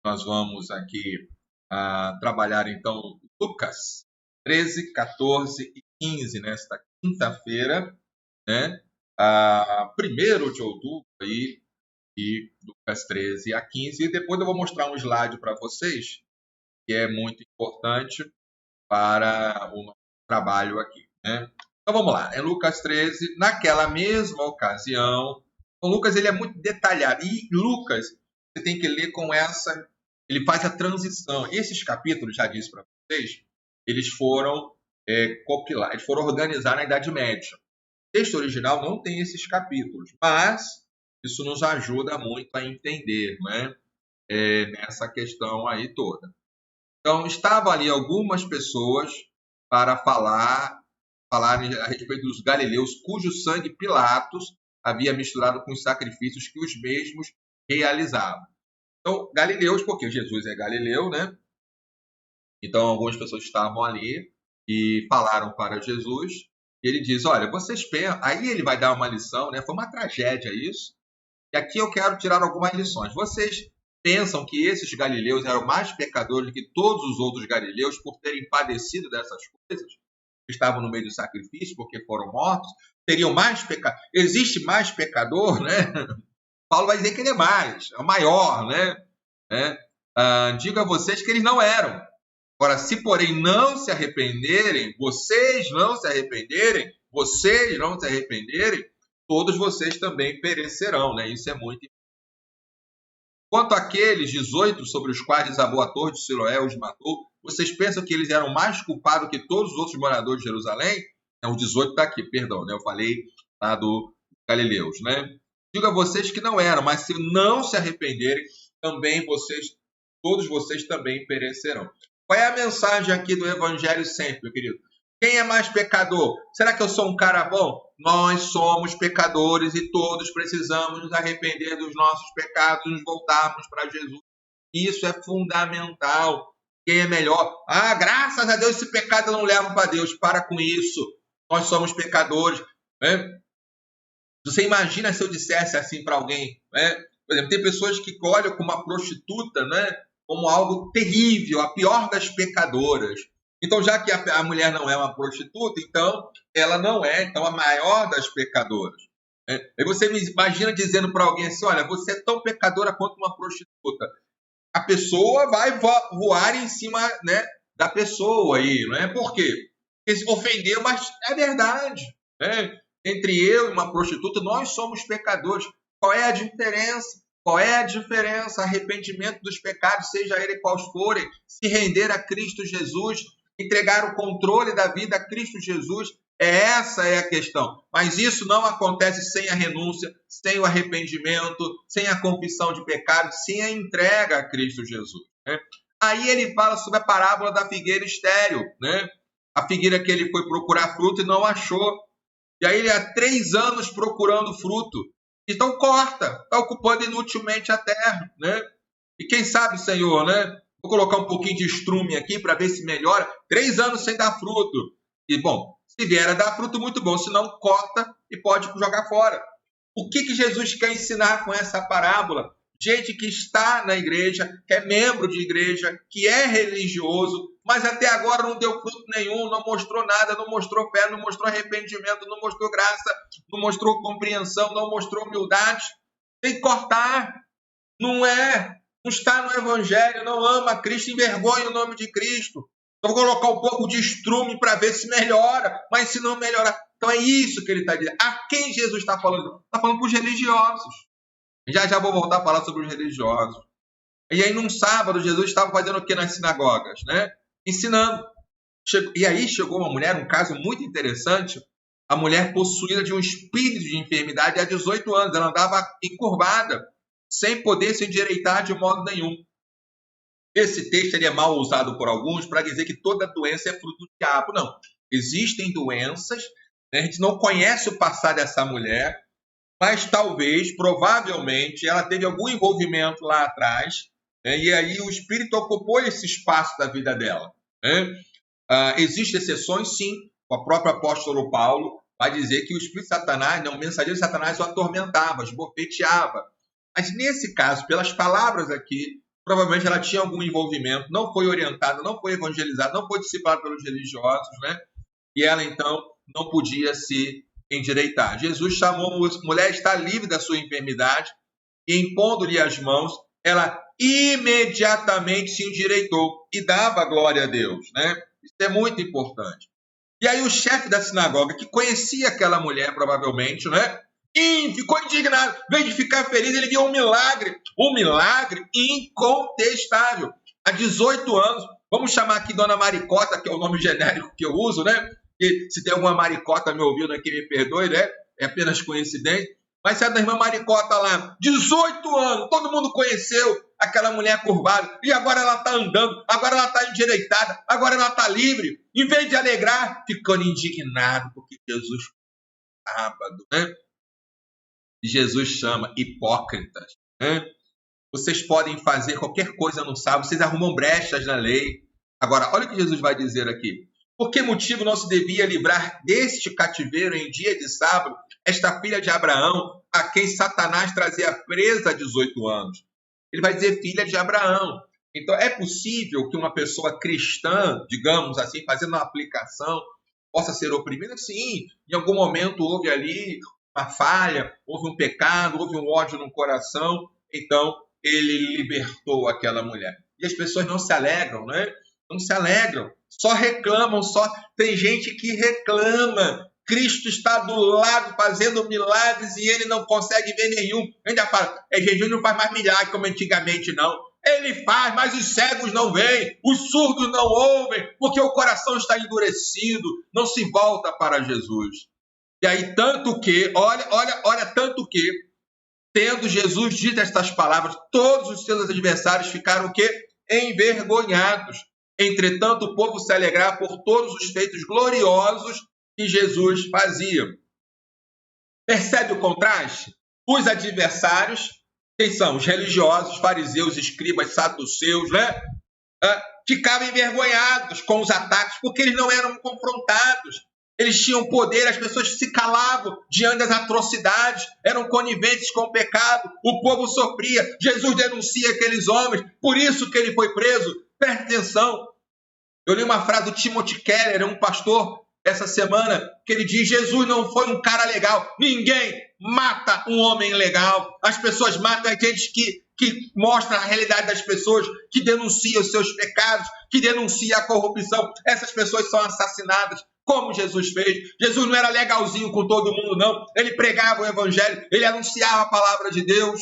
Nós vamos aqui trabalhar então Lucas 13, 14 e 15 nesta quinta-feira, né? 1º de outubro aí, e Lucas 13 a 15. E depois eu vou mostrar um slide para vocês, que é muito importante para o nosso trabalho aqui, né? Então vamos lá, é Lucas 13, naquela mesma ocasião. Então, Lucas ele é muito detalhado. E Lucas, você tem que ler com essa ele faz a transição. Esses capítulos, já disse para vocês, eles foram compilados, eles foram organizados na Idade Média. O texto original não tem esses capítulos, mas isso nos ajuda muito a entender, né? Nessa questão aí toda. Então, estavam ali algumas pessoas para falar a respeito dos galileus, cujo sangue Pilatos havia misturado com os sacrifícios que os mesmos realizavam. Então, galileus, porque Jesus é galileu, né? Então, algumas pessoas estavam ali e falaram para Jesus. E ele diz, olha, vocês pensam... Aí ele vai dar uma lição, né? Foi uma tragédia isso. E aqui eu quero tirar algumas lições. Vocês pensam que esses galileus eram mais pecadores do que todos os outros galileus por terem padecido dessas coisas? Estavam no meio do sacrifício porque foram mortos? Teriam mais pecador? Existe mais pecador, né? Paulo vai dizer que ele é o maior, né? Digo a vocês que eles não eram. Agora, se porém não se arrependerem, vocês não se arrependerem, todos vocês também perecerão, né? Isso é muito importante. Quanto àqueles 18 sobre os quais desabou a torre de Siloé os matou, vocês pensam que eles eram mais culpados que todos os outros moradores de Jerusalém? O 18 está aqui, perdão, né? Eu falei lá do Galileus, né? Digo a vocês que não eram, mas se não se arrependerem, também todos vocês também perecerão. Qual é a mensagem aqui do Evangelho sempre, meu querido? Quem é mais pecador? Será que eu sou um cara bom? Nós somos pecadores e todos precisamos nos arrepender dos nossos pecados e nos voltarmos para Jesus. Isso é fundamental. Quem é melhor? Graças a Deus esse pecado não leva para Deus. Para com isso. Nós somos pecadores. Né? Você imagina se eu dissesse assim para alguém? Né? Por exemplo, tem pessoas que olham como uma prostituta, né? Como algo terrível, a pior das pecadoras. Então, já que a mulher não é uma prostituta, então ela não é a maior das pecadoras. Aí você me imagina dizendo para alguém assim, olha, você é tão pecadora quanto uma prostituta. A pessoa vai voar em cima, né, da pessoa aí, não é? Por quê? Porque se ofendeu, mas é verdade. Né? Entre eu e uma prostituta, nós somos pecadores. Qual é a diferença? Arrependimento dos pecados, seja ele quais forem, se render a Cristo Jesus, entregar o controle da vida a Cristo Jesus, essa é a questão. Mas isso não acontece sem a renúncia, sem o arrependimento, sem a confissão de pecado, sem a entrega a Cristo Jesus. Né? Aí ele fala sobre a parábola da figueira estéril, né? A figueira que ele foi procurar fruto e não achou. E aí ele há 3 anos procurando fruto. Então corta, está ocupando inutilmente a terra. Né? E quem sabe, Senhor, né? Vou colocar um pouquinho de estrume aqui para ver se melhora. 3 anos sem dar fruto. E, bom, se vier a dar fruto, muito bom. Se não, corta e pode jogar fora. O que Jesus quer ensinar com essa parábola? Gente que está na igreja, que é membro de igreja, que é religioso, mas até agora não deu fruto nenhum, não mostrou nada, não mostrou fé, não mostrou arrependimento, não mostrou graça, não mostrou compreensão, não mostrou humildade. Tem que cortar. Não está no Evangelho, não ama Cristo, envergonha o nome de Cristo. Então, vou colocar um pouco de estrume para ver se melhora, mas se não melhorar... Então, é isso que ele está dizendo. A quem Jesus está falando? Está falando para os religiosos. Já vou voltar a falar sobre os religiosos. E aí, num sábado, Jesus estava fazendo o que nas sinagogas? Né? Ensinando. E aí chegou uma mulher, um caso muito interessante, a mulher possuída de um espírito de enfermidade há 18 anos. Ela andava encurvada, sem poder se endireitar de modo nenhum. Esse texto ele é mal usado por alguns para dizer que toda doença é fruto do diabo. Não. Existem doenças, né? A gente não conhece o passado dessa mulher, mas talvez, provavelmente, ela teve algum envolvimento lá atrás, né? E aí o Espírito ocupou esse espaço da vida dela. Né? Existem exceções, sim. O próprio apóstolo Paulo vai dizer que o Espírito de Satanás, o mensageiro de Satanás o atormentava, esbofeteava. Mas nesse caso, pelas palavras aqui, provavelmente ela tinha algum envolvimento, não foi orientada, não foi evangelizada, não foi discipulada pelos religiosos, né? E ela, então, não podia se endireitar. Jesus chamou a mulher, está livre da sua enfermidade, e impondo-lhe as mãos, ela imediatamente se endireitou e dava glória a Deus, né? Isso é muito importante. E aí o chefe da sinagoga, que conhecia aquela mulher, provavelmente, né? Ficou indignado. Em vez de ficar feliz, ele viu um milagre incontestável. Há 18 anos, vamos chamar aqui Dona Maricota, que é o nome genérico que eu uso, né? E se tem alguma Maricota me ouvindo aqui, me perdoe, né? É apenas coincidência. Mas se é da irmã Maricota lá, 18 anos, todo mundo conheceu aquela mulher curvada, e agora ela está andando, agora ela está endireitada, agora ela está livre. Em vez de alegrar, ficando indignado, porque Jesus é sábado, né? E Jesus chama hipócritas, né? Vocês podem fazer qualquer coisa no sábado, vocês arrumam brechas na lei. Agora, olha o que Jesus vai dizer aqui. Por que motivo não se devia livrar deste cativeiro em dia de sábado esta filha de Abraão, a quem Satanás trazia presa há 18 anos? Ele vai dizer filha de Abraão. Então, é possível que uma pessoa cristã, digamos assim, fazendo uma aplicação, possa ser oprimida? Sim, em algum momento houve ali uma falha, houve um pecado, houve um ódio no coração, então ele libertou aquela mulher. E as pessoas não se alegram, né? Não se alegram, só reclamam, tem gente que reclama. Cristo está do lado fazendo milagres e ele não consegue ver nenhum. Ainda fala, Jesus não faz mais milagre como antigamente, não. Ele faz, mas os cegos não veem, os surdos não ouvem, porque o coração está endurecido, não se volta para Jesus. E aí, tanto que, olha, tanto que, tendo Jesus dito estas palavras, todos os seus adversários ficaram o quê? Envergonhados. Entretanto, o povo se alegrava por todos os feitos gloriosos que Jesus fazia. Percebe o contraste? Os adversários, quem são? Os religiosos, fariseus, escribas, saduceus, né? Ficavam envergonhados com os ataques, porque eles não eram confrontados. Eles tinham poder, as pessoas se calavam diante das atrocidades, eram coniventes com o pecado, o povo sofria. Jesus denuncia aqueles homens, por isso que ele foi preso. Presta atenção. Eu li uma frase do Timothy Keller, um pastor, essa semana, que ele diz: Jesus não foi um cara legal. Ninguém mata um homem legal. As pessoas matam a gente que mostra a realidade das pessoas, que denuncia os seus pecados, que denuncia a corrupção. Essas pessoas são assassinadas, como Jesus fez. Jesus não era legalzinho com todo mundo, não. Ele pregava o evangelho, ele anunciava a palavra de Deus.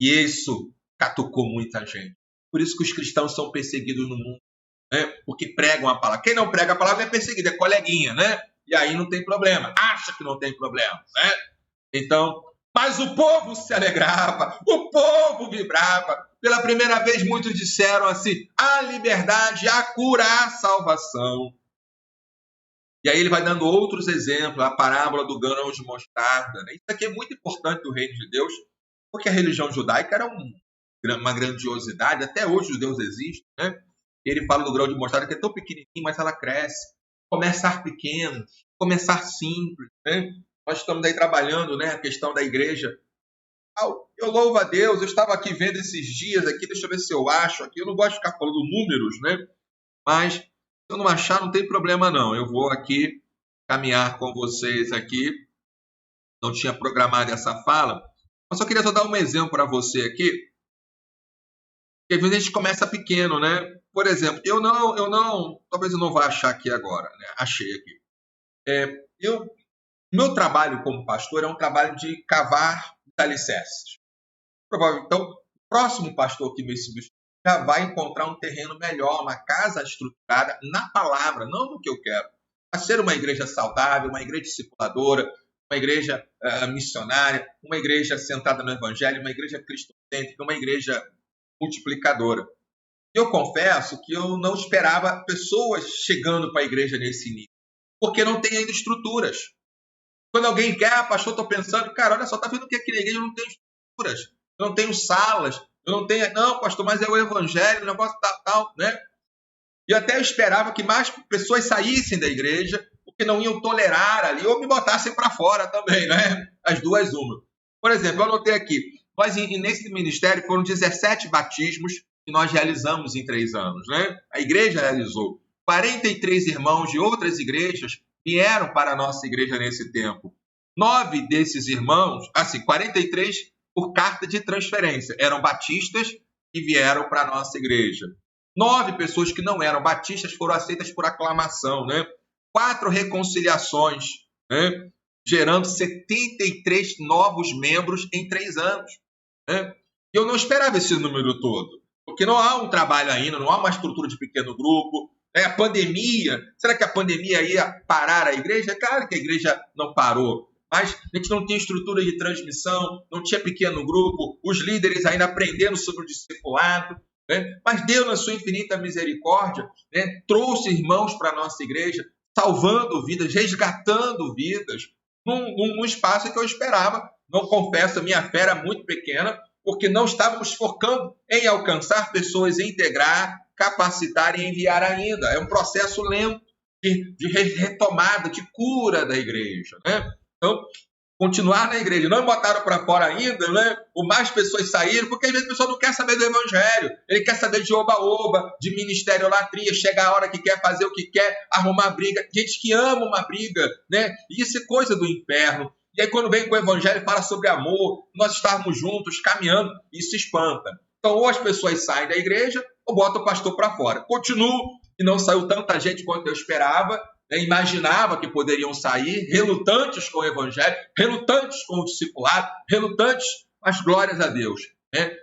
E isso catucou muita gente. Por isso que os cristãos são perseguidos no mundo, né? Porque pregam a palavra. Quem não prega a palavra é perseguido, é coleguinha, né? E aí não tem problema, acha que não tem problema, né? Então, mas o povo se alegrava, o povo vibrava. Pela primeira vez, muitos disseram assim: a liberdade, a cura, a salvação. E aí ele vai dando outros exemplos, a parábola do grão de mostarda, né? Isso aqui é muito importante do reino de Deus, porque a religião judaica era uma grandiosidade, até hoje os judeus existem, né? Ele fala do grão de mostarda que é tão pequenininho, mas ela cresce. Começar pequeno, começar simples, né? Nós estamos aí trabalhando, né, a questão da igreja. Eu louvo a Deus, eu estava aqui vendo esses dias aqui, deixa eu ver se eu acho aqui. Eu não gosto de ficar falando números, né? Mas se eu não achar, não tem problema não. Eu vou aqui caminhar com vocês aqui. Não tinha programado essa fala, mas só queria só dar um exemplo para você aqui. Porque às vezes a gente começa pequeno, né? Por exemplo, talvez eu não vá achar aqui agora, né? Achei aqui. Meu trabalho como pastor é um trabalho de cavar alicerces. Então, o próximo pastor que me substitui já vai encontrar um terreno melhor, uma casa estruturada na palavra, não no que eu quero. A ser uma igreja saudável, uma igreja discipuladora, uma igreja missionária, uma igreja centrada no evangelho, uma igreja cristocêntrica, uma igreja multiplicadora. Eu confesso que eu não esperava pessoas chegando para a igreja nesse nível, porque não tem ainda estruturas. Quando alguém quer, pastor, estou pensando, cara, olha só, está vendo que aqui na igreja eu não tenho estruturas, eu não tenho salas, eu não tenho... Não, pastor, mas é o evangelho, o negócio tal, né? E até eu esperava que mais pessoas saíssem da igreja, porque não iam tolerar ali, ou me botassem para fora também, né? As duas, uma. Por exemplo, eu anotei aqui, nesse ministério foram 17 batismos que nós realizamos em 3 anos, né? A igreja realizou. 43 irmãos de outras igrejas vieram para a nossa igreja nesse tempo. 9 desses irmãos, 43 por carta de transferência, eram batistas e vieram para a nossa igreja. 9 pessoas que não eram batistas foram aceitas por aclamação, né? 4 reconciliações, né? gerando 73 novos membros em 3 anos. Né? Eu não esperava esse número todo, porque não há um trabalho ainda, não há uma estrutura de pequeno grupo. A pandemia, será que a pandemia ia parar a igreja? É claro que a igreja não parou, mas a gente não tinha estrutura de transmissão, não tinha pequeno grupo, os líderes ainda aprendendo sobre o discipulado, né? Mas Deus, na sua infinita misericórdia, né, trouxe irmãos para a nossa igreja, salvando vidas, resgatando vidas, num espaço que eu esperava. Não confesso, a minha fé era muito pequena, porque não estávamos focando em alcançar pessoas, integrar, capacitar e enviar ainda. É um processo lento de retomada, de cura da igreja, né? Então, continuar na igreja. Não botaram para fora ainda, né? Ou mais pessoas saíram, porque às vezes a pessoa não quer saber do evangelho. Ele quer saber de oba-oba, de ministeriolatria, chega a hora que quer fazer o que quer, arrumar briga. Gente que ama uma briga, né? Isso é coisa do inferno. E aí quando vem com o evangelho e fala sobre amor, nós estarmos juntos, caminhando, isso espanta. Então, ou as pessoas saem da igreja, ou botam o pastor para fora. Continuo, e não saiu tanta gente quanto eu esperava, né? Imaginava que poderiam sair, relutantes com o evangelho, relutantes com o discipulado, relutantes, mas glórias a Deus, né?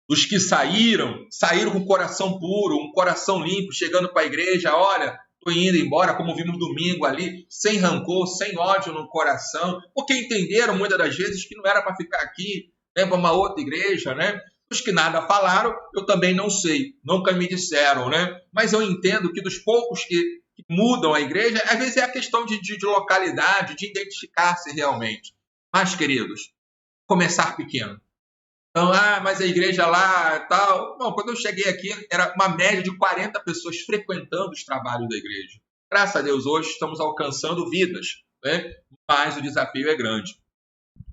Os que saíram com o coração puro, um coração limpo, chegando para a igreja, olha, estou indo embora, como vimos domingo ali, sem rancor, sem ódio no coração, porque entenderam muitas das vezes que não era para ficar aqui, né, para uma outra igreja, né? Os que nada falaram, eu também não sei, nunca me disseram, né? Mas eu entendo que dos poucos que mudam a igreja, às vezes é a questão de localidade, de identificar-se realmente. Mas, queridos, começar pequeno. Então, mas a igreja lá e tal... Não, quando eu cheguei aqui, era uma média de 40 pessoas frequentando os trabalhos da igreja. Graças a Deus, hoje estamos alcançando vidas, né? Mas o desafio é grande,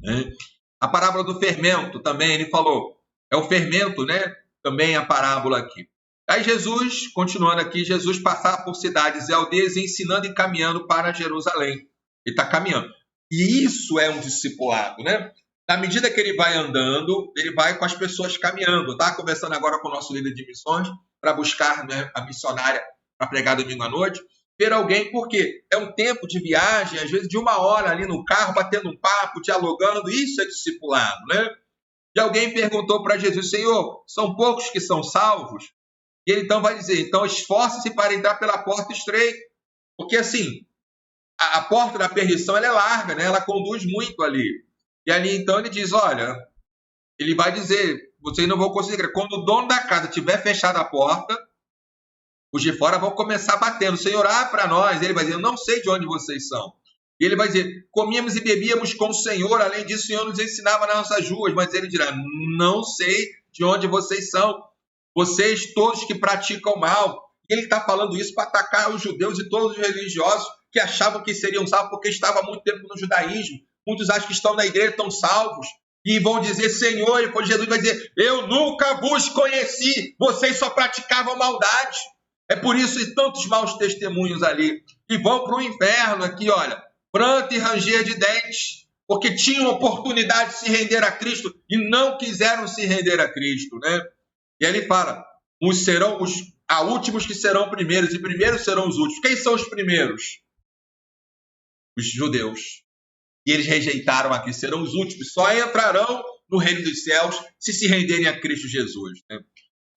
né? A parábola do fermento também, ele falou, é o fermento, né? Também a parábola aqui. Aí Jesus, continuando aqui, Jesus passava por cidades e aldeias ensinando e caminhando para Jerusalém. Ele está caminhando. E isso é um discipulado, né? Na medida que ele vai andando, ele vai com as pessoas caminhando. Estava conversando agora com o nosso líder de missões para buscar, né, a missionária para pregar domingo à noite. Ver alguém, porque é um tempo de viagem, às vezes de 1 hora ali no carro, batendo um papo, dialogando. Isso é discipulado, né? E alguém perguntou para Jesus, Senhor, são poucos que são salvos? E ele então vai dizer, então esforce-se para entrar pela porta estreita. Porque assim, a porta da perdição ela é larga, né? Ela conduz muito ali. E ali então ele diz, olha, ele vai dizer, vocês não vão conseguir. Quando o dono da casa tiver fechado a porta, os de fora vão começar batendo. Senhor, para nós. Ele vai dizer, eu não sei de onde vocês são. E ele vai dizer, comíamos e bebíamos com o Senhor, além disso o Senhor nos ensinava nas nossas ruas. Mas ele dirá, não sei de onde vocês são. Vocês todos que praticam mal. E ele está falando isso para atacar os judeus e todos os religiosos que achavam que seriam salvos porque estavam há muito tempo no judaísmo. Muitos acham que estão na igreja, estão salvos. E vão dizer, Senhor, e quando Jesus vai dizer, eu nunca vos conheci, vocês só praticavam maldade. É por isso que tantos maus testemunhos ali. E vão para o inferno aqui, olha, pranto e ranger de dentes, porque tinham oportunidade de se render a Cristo e não quiseram se render a Cristo, né? E ele fala, há últimos que serão primeiros, e primeiros serão os últimos. Quem são os primeiros? Os judeus. E eles rejeitaram aqui, serão os últimos, só entrarão no reino dos céus se renderem a Cristo Jesus, né?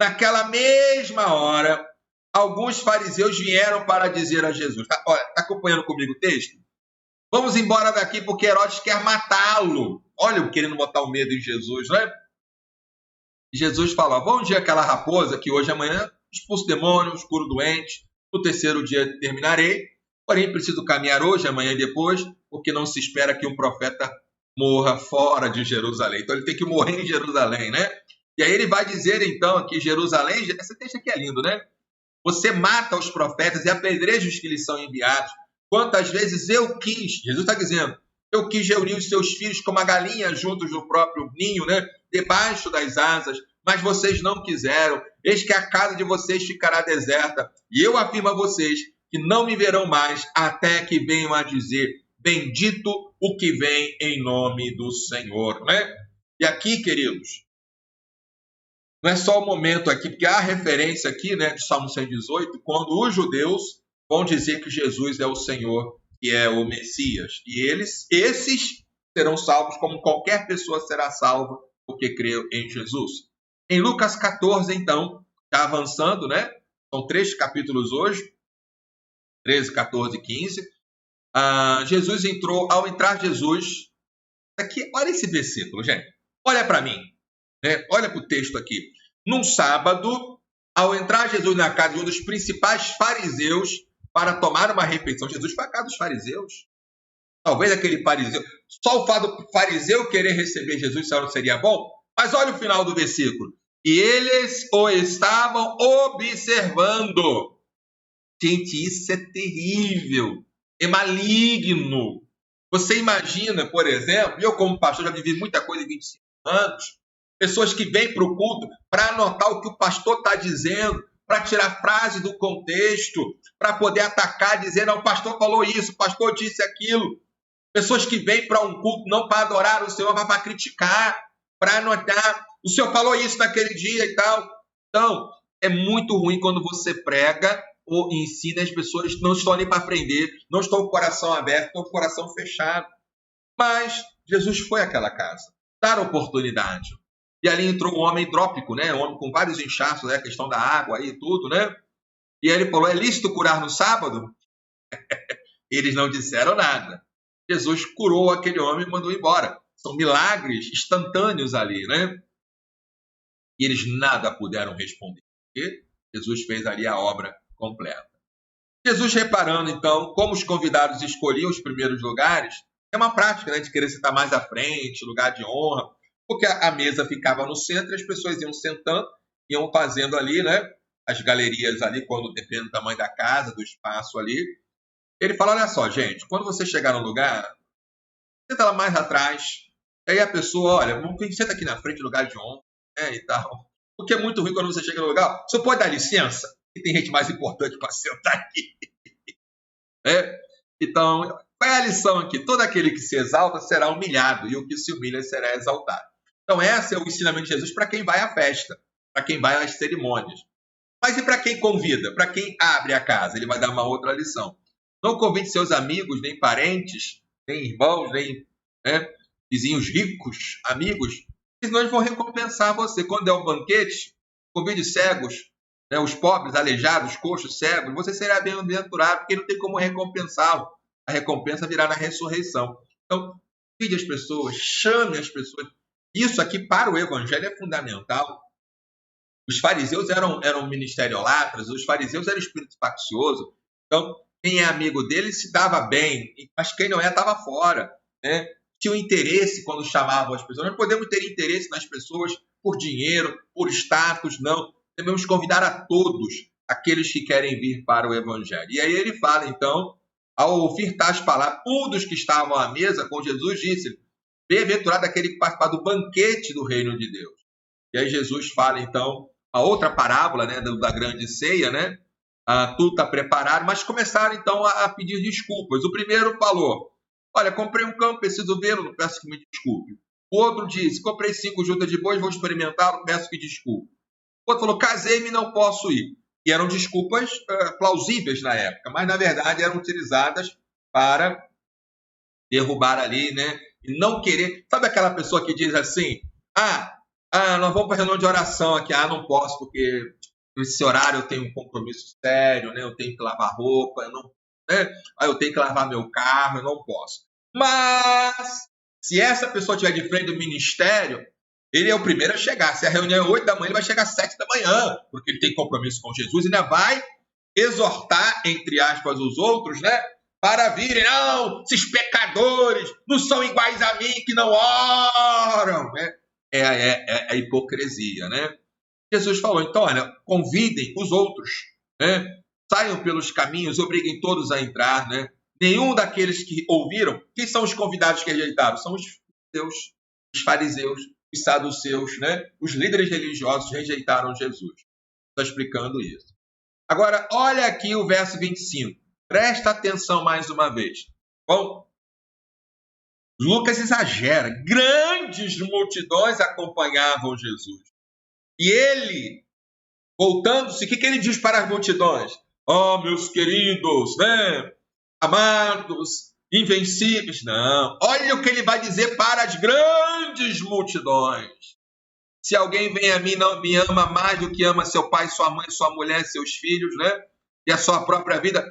Naquela mesma hora, alguns fariseus vieram para dizer a Jesus, está acompanhando comigo o texto? Vamos embora daqui porque Herodes quer matá-lo. Olha, querendo botar o medo em Jesus, não é? E Jesus fala, vamos dia aquela raposa que hoje e amanhã expulso demônios, curo doentes, no 3º dia terminarei. Porém, preciso caminhar hoje, amanhã e depois, porque não se espera que um profeta morra fora de Jerusalém. Então, ele tem que morrer em Jerusalém, né? E aí ele vai dizer, então, que Jerusalém... Esse texto aqui é lindo, né? Você mata os profetas e apedreja os que lhes são enviados. Quantas vezes eu quis... Jesus está dizendo, eu quis reunir os seus filhos como a galinha juntos no próprio ninho, né? Debaixo das asas, mas vocês não quiseram. Eis que a casa de vocês ficará deserta. E eu afirmo a vocês que não me verão mais até que venham a dizer, bendito o que vem em nome do Senhor, né? E aqui, queridos, não é só o momento aqui, porque há referência aqui, né, de Salmo 118, quando os judeus vão dizer que Jesus é o Senhor que é o Messias. E esses serão salvos como qualquer pessoa será salva porque creu em Jesus. Em Lucas 14, então, já avançando, né? São 3 capítulos hoje, 13, 14 e 15. Jesus entrou, ao entrar Jesus, aqui, olha esse versículo, gente, olha para mim, né? Olha para o texto aqui. Num sábado, ao entrar Jesus na casa de um dos principais fariseus para tomar uma refeição, Jesus foi à casa dos fariseus. Talvez aquele fariseu, só o fato do fariseu querer receber Jesus não seria bom, mas olha o final do versículo. E eles o estavam observando. Gente, isso é terrível, é maligno. Você imagina, por exemplo, eu como pastor já vivi muita coisa em 25 anos, pessoas que vêm para o culto para anotar o que o pastor está dizendo, para tirar frase do contexto, para poder atacar, dizer, não, o pastor falou isso, o pastor disse aquilo. Pessoas que vêm para um culto não para adorar o Senhor, mas para criticar, para anotar, o Senhor falou isso naquele dia e tal. Então, é muito ruim quando você prega ou ensina, as pessoas não estão ali para aprender, não estão com o coração aberto, estão com o coração fechado. Mas Jesus foi àquela casa, dar oportunidade. E ali entrou um homem hidrópico, né? Um homem com vários inchaços, né? A questão da água aí e tudo, né? E aí ele falou, é lícito curar no sábado? Eles não disseram nada. Jesus curou aquele homem e mandou embora. São milagres instantâneos ali, né? E eles nada puderam responder. Porque Jesus fez ali a obra completa. Jesus reparando, então, como os convidados escolhiam os primeiros lugares, é uma prática, né, de querer sentar mais à frente, lugar de honra, porque a mesa ficava no centro e as pessoas iam sentando, iam fazendo ali, né, as galerias ali, quando depende do tamanho da casa, do espaço ali. Ele fala, olha só, gente, quando você chegar no lugar, senta lá mais atrás, e aí a pessoa, olha, senta aqui na frente, lugar de honra, né, e tal. Porque é muito ruim quando você chega no lugar, você pode dar licença? E tem gente mais importante para sentar aqui. Então, qual é a lição aqui? Todo aquele que se exalta será humilhado, e o que se humilha será exaltado. Então, esse é o ensinamento de Jesus para quem vai à festa, para quem vai às cerimônias. Mas e para quem convida? Para quem abre a casa? Ele vai dar uma outra lição. Não convide seus amigos, nem parentes, nem irmãos, nem vizinhos ricos, amigos, senão eles vão recompensar você. Quando der um banquete, convide cegos, os pobres, aleijados, coxos, cegos, você será bem-aventurado, porque não tem como recompensá-lo. A recompensa virá na ressurreição. Então, convide as pessoas, chame as pessoas. Isso aqui para o evangelho é fundamental. Os fariseus eram ministeriolatras, os fariseus eram espírito faccioso. Então, quem é amigo dele se dava bem, mas quem não é estava fora, né? Tinha um interesse quando chamavam as pessoas. Nós podemos ter interesse nas pessoas por dinheiro, por status, não. Devemos convidar a todos aqueles que querem vir para o evangelho. E aí ele fala, então, ao ouvir tais palavras, um dos que estavam à mesa com Jesus disse, bem-aventurado aquele que participa do banquete do reino de Deus. E aí Jesus fala, então, a outra parábola, né, da grande ceia, né? Tudo está preparado, mas começaram, então, a pedir desculpas. O primeiro falou, olha, comprei um campo, preciso vê-lo, não peço que me desculpe. O outro disse, comprei 5 juntas de bois, vou experimentá-lo, peço que desculpe. O outro falou, casei-me, não posso ir. E eram desculpas plausíveis na época, mas na verdade eram utilizadas para derrubar ali, né? E não querer. Sabe aquela pessoa que diz assim, nós vamos para a reunião de oração aqui, não posso, porque nesse horário eu tenho um compromisso sério, né? Eu tenho que lavar roupa, eu tenho que lavar meu carro, eu não posso. Mas, se essa pessoa estiver de frente do ministério, ele é o primeiro a chegar. Se a reunião é 8 da manhã, ele vai chegar às 7 da manhã, porque ele tem compromisso com Jesus e ainda vai exortar, entre aspas, os outros, né? Para virem, não, esses pecadores não são iguais a mim que não oram, né? É a hipocrisia, né? Jesus falou, então, olha, convidem os outros, né? Saiam pelos caminhos, obriguem todos a entrar, né? Nenhum daqueles que ouviram, quem são os convidados que rejeitaram? São os judeus, os fariseus, os saduceus, né? Os líderes religiosos rejeitaram Jesus. Estou explicando isso. Agora, olha aqui o verso 25. Presta atenção mais uma vez. Bom, Lucas exagera. Grandes multidões acompanhavam Jesus. E ele, voltando-se, o que ele diz para as multidões? Meus queridos, né? amados, invencíveis. Não. Olha o que ele vai dizer para as grandes multidões. Se alguém vem a mim, não me ama mais do que ama seu pai, sua mãe, sua mulher, seus filhos, né? E a sua própria vida,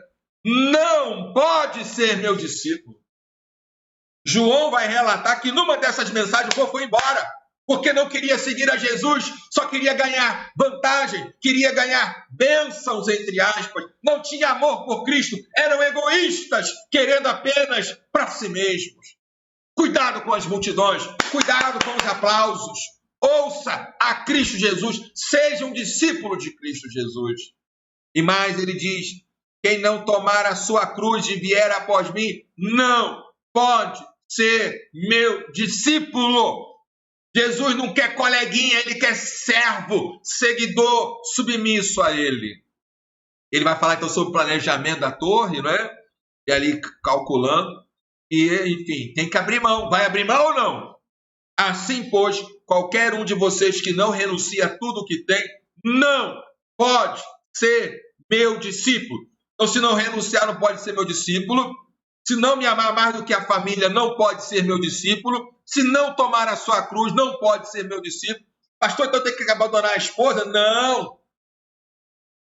não pode ser meu discípulo. João vai relatar que numa dessas mensagens o povo foi embora, porque não queria seguir a Jesus, só queria ganhar vantagem, queria ganhar bênçãos, entre aspas, não tinha amor por Cristo, eram egoístas, querendo apenas para si mesmos. Cuidado com as multidões, cuidado com os aplausos. Ouça a Cristo Jesus, seja um discípulo de Cristo Jesus. E mais ele diz, quem não tomar a sua cruz e vier após mim, não pode ser meu discípulo. Jesus não quer coleguinha, ele quer servo, seguidor, submisso a ele. Ele vai falar então sobre o planejamento da torre, não é? E ali calculando. E, enfim, tem que abrir mão. Vai abrir mão ou não? Assim, pois, qualquer um de vocês que não renuncia a tudo o que tem, não pode ser meu discípulo. Então, se não renunciar, não pode ser meu discípulo. Se não me amar mais do que a família, não pode ser meu discípulo. Se não tomar a sua cruz, não pode ser meu discípulo. Pastor, então eu tenho que abandonar a esposa? Não.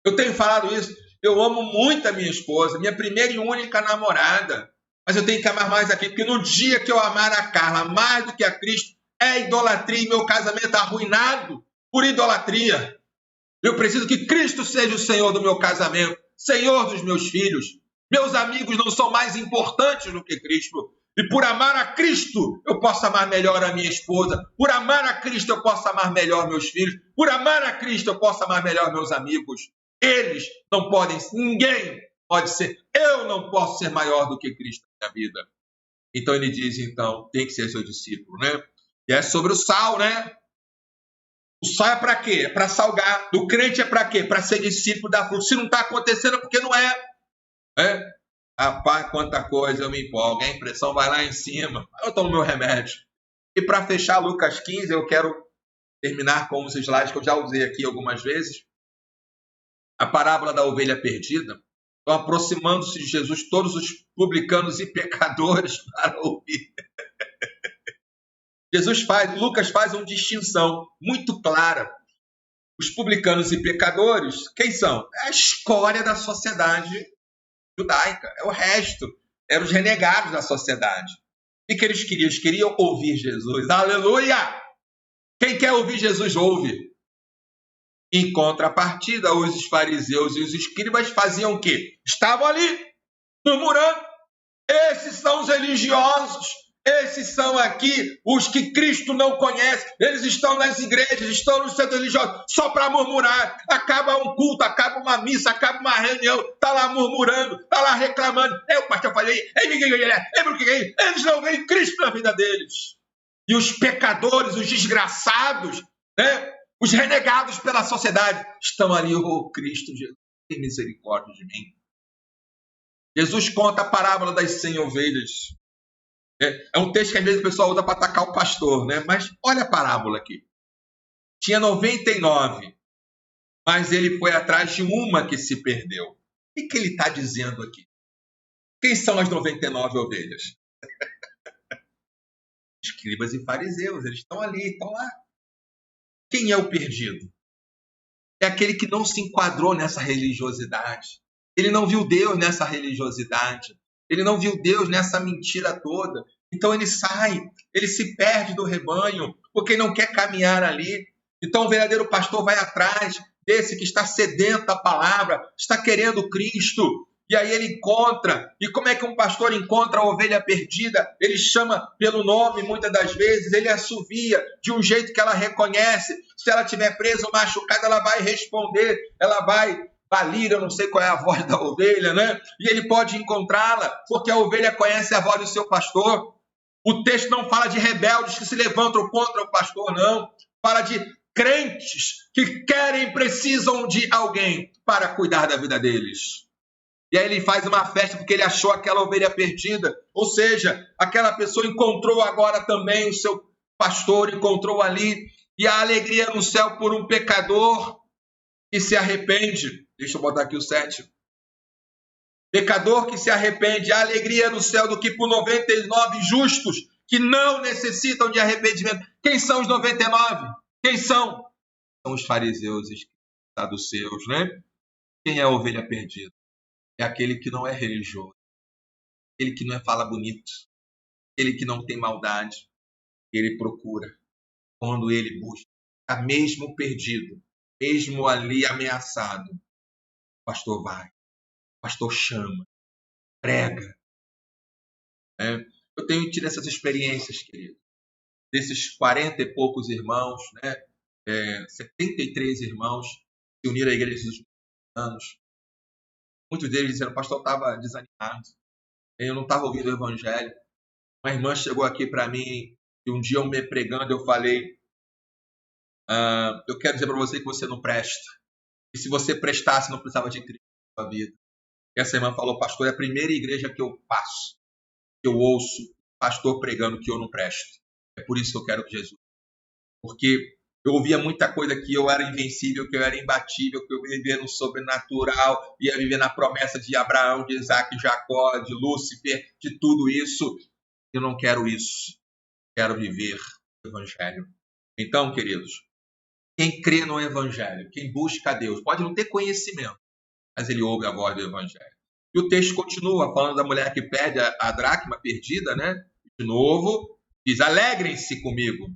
Eu tenho falado isso. Eu amo muito a minha esposa, minha primeira e única namorada. Mas eu tenho que amar mais aqui, porque no dia que eu amar a Carla mais do que a Cristo, é idolatria e meu casamento está arruinado por idolatria. Eu preciso que Cristo seja o Senhor do meu casamento, Senhor dos meus filhos. Meus amigos não são mais importantes do que Cristo. E por amar a Cristo, eu posso amar melhor a minha esposa. Por amar a Cristo, eu posso amar melhor meus filhos. Por amar a Cristo, eu posso amar melhor meus amigos. Eles não podem, ninguém pode ser. Eu não posso ser maior do que Cristo na minha vida. Então ele diz, então, tem que ser seu discípulo, né? E é sobre o sal, né? O sal é para quê? É para salgar. Do crente é para quê? Para ser discípulo da fruta. Se não está acontecendo, é porque não é. Rapaz, quanta coisa eu me empolgo. A impressão vai lá em cima. Eu tomo meu remédio. E para fechar Lucas 15, eu quero terminar com os slides que eu já usei aqui algumas vezes. A parábola da ovelha perdida. Estão aproximando-se de Jesus todos os publicanos e pecadores para ouvir. Lucas faz uma distinção muito clara. Os publicanos e pecadores, quem são? É a escória da sociedade judaica, é o resto, eram os renegados da sociedade. O que eles queriam? Eles queriam ouvir Jesus. Aleluia! Quem quer ouvir Jesus, ouve. Em contrapartida, os fariseus e os escribas faziam o quê? Estavam ali, murmurando. Esses são os religiosos. Esses são aqui os que Cristo não conhece. Eles estão nas igrejas, estão nos centros religiosos, só para murmurar. Acaba um culto, acaba uma missa, acaba uma reunião, está lá murmurando, está lá reclamando. O pastor falei, eles não veem Cristo na vida deles. E os pecadores, os desgraçados, né? Os renegados pela sociedade, estão ali, Cristo, Jesus, tem misericórdia de mim. Jesus conta a parábola das 100 ovelhas. É um texto que às vezes o pessoal usa para atacar o pastor, né? Mas olha a parábola aqui. Tinha 99, mas ele foi atrás de uma que se perdeu. O que ele está dizendo aqui? Quem são as 99 ovelhas? Escribas e fariseus, eles estão ali, estão lá. Quem é o perdido? É aquele que não se enquadrou nessa religiosidade. Ele não viu Deus nessa religiosidade. Ele não viu Deus nessa mentira toda. Então ele sai, ele se perde do rebanho, porque ele não quer caminhar ali. Então o verdadeiro pastor vai atrás desse que está sedento da palavra, está querendo Cristo. E aí ele encontra. E como é que um pastor encontra a ovelha perdida? Ele chama pelo nome muitas das vezes, ele assovia de um jeito que ela reconhece. Se ela estiver presa ou machucada, ela vai responder, ela vai balir, eu não sei qual é a voz da ovelha, né? E ele pode encontrá-la, porque a ovelha conhece a voz do seu pastor. O texto não fala de rebeldes que se levantam contra o pastor, não. Fala de crentes que querem, precisam de alguém para cuidar da vida deles. E aí ele faz uma festa porque ele achou aquela ovelha perdida. Ou seja, aquela pessoa encontrou agora também o seu pastor, encontrou ali. E a alegria no céu por um pecador que se arrepende. Deixa eu botar aqui o 7. Pecador que se arrepende, há alegria no céu do que por 99 justos que não necessitam de arrependimento. Quem são os 99? Quem são? São os fariseus e saduceus, né? Quem é a ovelha perdida? É aquele que não é religioso, aquele que não fala bonito, aquele que não tem maldade. Ele procura. Quando ele busca, está mesmo perdido, mesmo ali ameaçado, o pastor vai, o pastor chama, prega. Eu tenho tido essas experiências, querido, desses 40 e poucos irmãos, 73 irmãos se uniram à igreja dos anos. Muitos deles disseram, pastor, eu estava desanimado, eu não estava ouvindo o evangelho. Uma irmã chegou aqui para mim e um dia eu me pregando, eu falei, eu quero dizer para você que você não presta. E se você prestasse, não precisava de Cristo na sua vida. E essa irmã falou, pastor, é a primeira igreja que eu passo, que eu ouço pastor pregando que eu não presto. É por isso que eu quero que Jesus. Porque eu ouvia muita coisa que eu era invencível, que eu era imbatível, que eu ia viver no sobrenatural, ia viver na promessa de Abraão, de Isaac, de Jacó, de Lúcifer, de tudo isso. Eu não quero isso. Quero viver o evangelho. Então, queridos, quem crê no evangelho, quem busca a Deus, pode não ter conhecimento, mas ele ouve a voz do evangelho. E o texto continua falando da mulher que pede a dracma perdida, né? De novo, diz, alegrem-se comigo.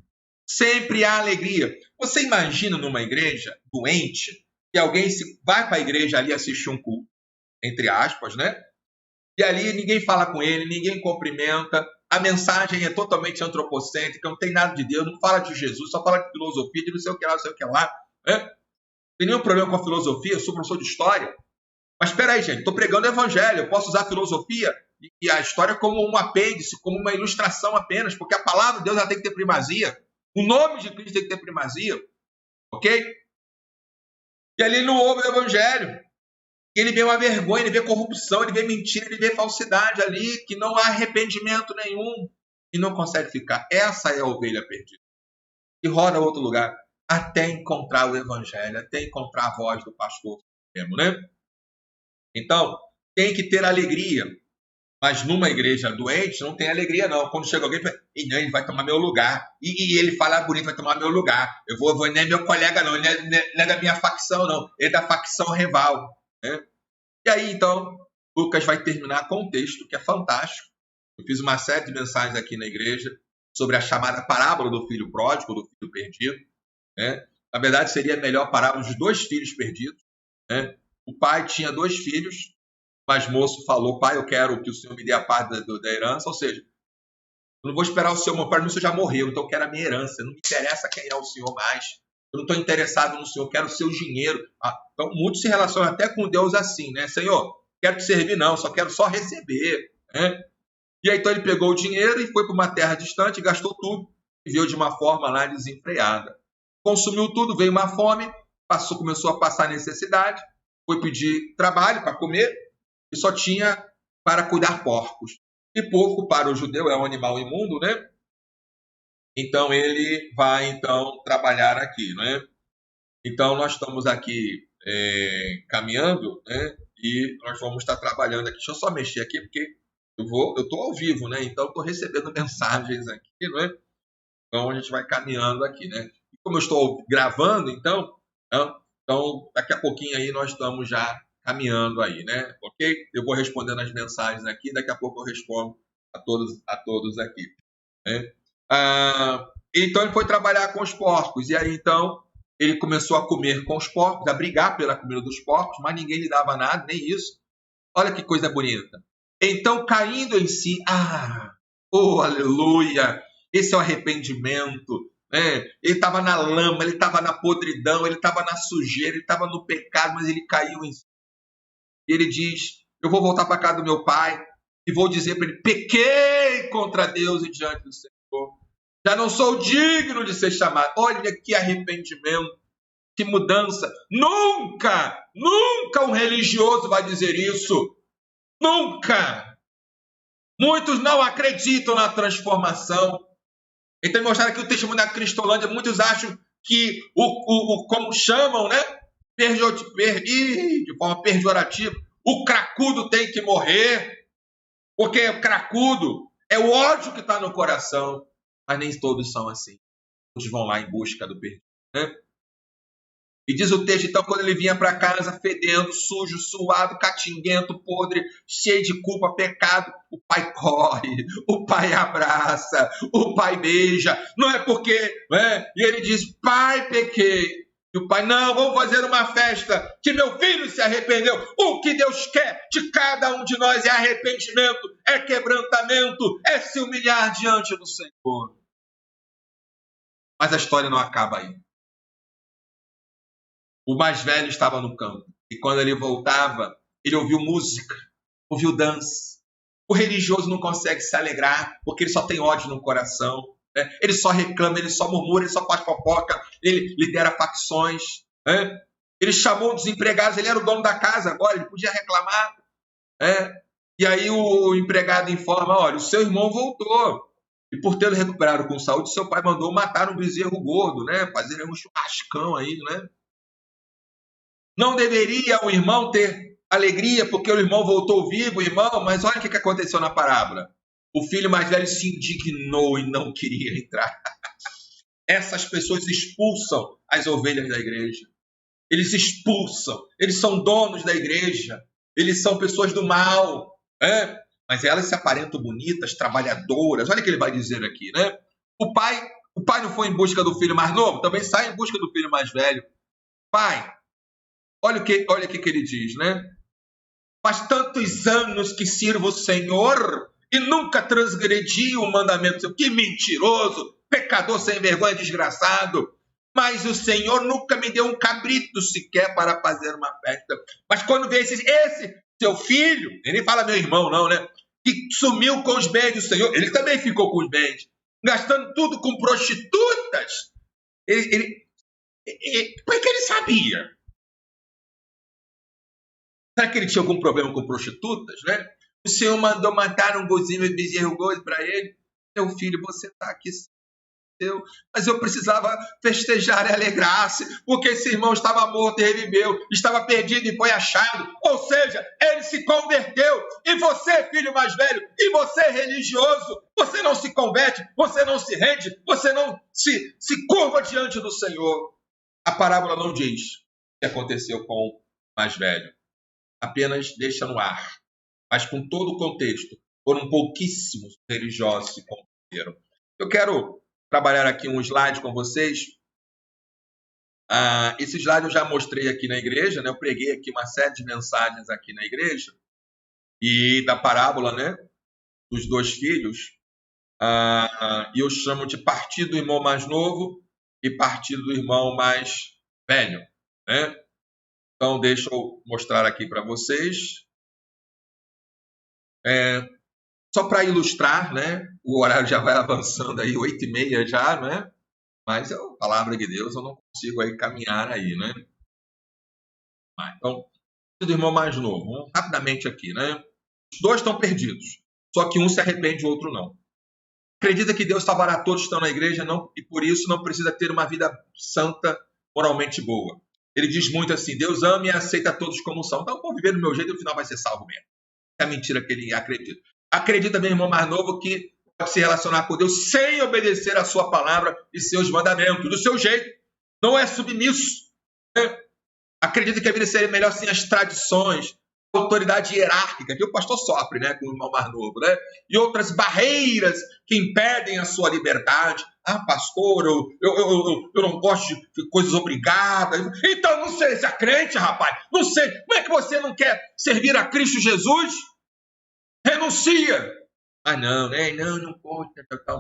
Sempre há alegria. Você imagina numa igreja doente, que alguém vai para a igreja ali assistir um culto, entre aspas, né? E ali ninguém fala com ele, ninguém cumprimenta, a mensagem é totalmente antropocêntrica, não tem nada de Deus, não fala de Jesus, só fala de filosofia, de não sei o que lá, não sei o que lá. Né? Não tem nenhum problema com a filosofia, eu sou professor de história. Mas espera aí, gente, estou pregando o evangelho, eu posso usar a filosofia e a história como um apêndice, como uma ilustração apenas, porque a palavra de Deus ela tem que ter primazia. O nome de Cristo tem que ter primazia. Ok? E ali ele não ouve o evangelho. Ele vê uma vergonha, ele vê corrupção, ele vê mentira, ele vê falsidade ali, que não há arrependimento nenhum. E não consegue ficar. Essa é a ovelha perdida. E roda a outro lugar, até encontrar o evangelho, até encontrar a voz do pastor mesmo, né? Então, tem que ter alegria. Mas numa igreja doente, não tem alegria, não. Quando chega alguém, ele vai tomar meu lugar. E ele fala bonito, vai tomar meu lugar. Eu vou nem é meu colega, não. Ele não é da minha facção, não. Ele é da facção rival. Né? E aí, então, Lucas vai terminar com um texto que é fantástico. Eu fiz uma série de mensagens aqui na igreja sobre a chamada parábola do filho pródigo, do filho perdido. Né? Na verdade, seria a melhor parábola dos 2 filhos perdidos. Né? O pai tinha 2 filhos, mas moço falou, pai, eu quero que o senhor me dê a parte da herança. Ou seja, eu não vou esperar o senhor, meu pai, o senhor já morreu, então eu quero a minha herança. Não me interessa quem é o senhor mais. Eu não estou interessado no senhor, eu quero o seu dinheiro. Então, muitos se relacionam até com Deus assim, né? Senhor, quero te servir não, só receber. Né? E aí, então, ele pegou o dinheiro e foi para uma terra distante, gastou tudo, e veio de uma forma lá desenfreada. Consumiu tudo, veio uma fome, começou a passar necessidade, foi pedir trabalho para comer, e só tinha para cuidar porcos. E porco, para o judeu, é um animal imundo, né? Então, ele vai, trabalhar aqui, né? Então, nós estamos aqui caminhando, né? E nós vamos estar trabalhando aqui. Deixa eu só mexer aqui, porque eu estou ao vivo, né? Então, estou recebendo mensagens aqui, né? Então, a gente vai caminhando aqui, né? E como eu estou gravando, então, daqui a pouquinho aí nós estamos já caminhando aí, né? Ok? Eu vou respondendo as mensagens aqui, daqui a pouco eu respondo a todos aqui. Né? Então ele foi trabalhar com os porcos, e aí então ele começou a comer com os porcos, a brigar pela comida dos porcos, mas ninguém lhe dava nada, nem isso. Olha que coisa bonita. Então, caindo em si, aleluia, esse é o arrependimento. Né? Ele estava na lama, ele estava na podridão, ele estava na sujeira, ele estava no pecado, mas ele caiu em si. E ele diz, eu vou voltar para casa do meu pai e vou dizer para ele, pequei contra Deus e diante do Senhor. Já não sou digno de ser chamado. Olha que arrependimento, que mudança. Nunca um religioso vai dizer isso. Nunca. Muitos não acreditam na transformação. Então, mostrar aqui o testemunho da Cristolândia, muitos acham que como chamam, né? De forma pejorativa, o cracudo tem que morrer, porque o cracudo é o ódio que está no coração. Mas nem todos são assim. Todos vão lá em busca do perdido, né? E diz o texto, então, quando ele vinha para casa fedendo, sujo, suado, catinguento, podre, cheio de culpa, pecado, o pai corre, o pai abraça, o pai beija. Não é porque, né? E ele diz, pai, pequei. E o pai, não, vamos fazer uma festa, que meu filho se arrependeu. O que Deus quer de cada um de nós é arrependimento, é quebrantamento, é se humilhar diante do Senhor. Mas a história não acaba aí. O mais velho estava no campo. E quando ele voltava, ele ouviu música, ouviu dança. O religioso não consegue se alegrar, porque ele só tem ódio no coração. Né? Ele só reclama, ele só murmura, ele só faz fofoca, ele lidera facções. Né? Ele chamou os empregados, ele era o dono da casa agora, ele podia reclamar. Né? E aí o empregado informa, olha, o seu irmão voltou. E por tê-lo recuperado com saúde, seu pai mandou matar um bezerro gordo, né? Fazer um churrascão aí, né? Não deveria o irmão ter alegria porque o irmão voltou vivo, irmão, mas olha o que aconteceu na parábola. O filho mais velho se indignou e não queria entrar. Essas pessoas expulsam as ovelhas da igreja. Eles expulsam, eles são donos da igreja, eles são pessoas do mal, né? Mas elas se aparentam bonitas, trabalhadoras. Olha o que ele vai dizer aqui, né? O pai não foi em busca do filho mais novo, também sai em busca do filho mais velho. Pai, olha o que ele diz, né? Faz tantos anos que sirvo o Senhor e nunca transgredi o mandamento. Que mentiroso, pecador sem vergonha, desgraçado. Mas o Senhor nunca me deu um cabrito sequer para fazer uma festa. Mas quando vê esse seu filho, ele nem fala meu irmão não, né? Que sumiu com os bens do Senhor, ele também ficou com os bens, gastando tudo com prostitutas. Como é que ele sabia? Será que ele tinha algum problema com prostitutas, né? O Senhor mandou matar um gozinho de bezerro gordo para ele. Meu filho, você está aqui, mas eu precisava festejar e alegrar-se, porque esse irmão estava morto e reviveu, estava perdido e foi achado. Ou seja, ele se converteu. E você, filho mais velho, e você, religioso, você não se converte, você não se rende, você não se curva diante do Senhor. A parábola não diz o que aconteceu com o mais velho. Apenas deixa no ar. Mas com todo o contexto, foram pouquíssimos religiosos que se converteram. Eu quero trabalhar aqui um slide com vocês. Esse slide eu já mostrei aqui na igreja, né? Eu preguei aqui uma série de mensagens aqui na igreja. E da parábola, né? Dos dois filhos. E eu chamo de partido do irmão mais novo e partido do irmão mais velho, né? Então, deixa eu mostrar aqui para vocês. Só para ilustrar, né? O horário já vai avançando aí, 8h30 já, né? Mas a palavra de Deus eu não consigo aí caminhar aí, né? Então, do irmão mais novo, vamos rapidamente aqui, né? Os dois estão perdidos, só que um se arrepende e o outro não. Acredita que Deus salvará todos que estão na igreja não, e por isso não precisa ter uma vida santa, moralmente boa. Ele diz muito assim, Deus ama e aceita todos como são. Então, vou viver do meu jeito e no final vai ser salvo mesmo. É a mentira que ele acredita. Acredita, meu irmão mais novo, que pode se relacionar com Deus sem obedecer a sua palavra e seus mandamentos, do seu jeito. Não é submisso. Né? Acredita que a vida seria melhor sem as tradições, a autoridade hierárquica, que o pastor sofre, né, com o irmão mais novo, né? E outras barreiras que impedem a sua liberdade. Pastor, eu não gosto de coisas obrigadas. Então não seja crente, rapaz. Não sei. Como é que você não quer servir a Cristo Jesus? Renuncia. Não pode.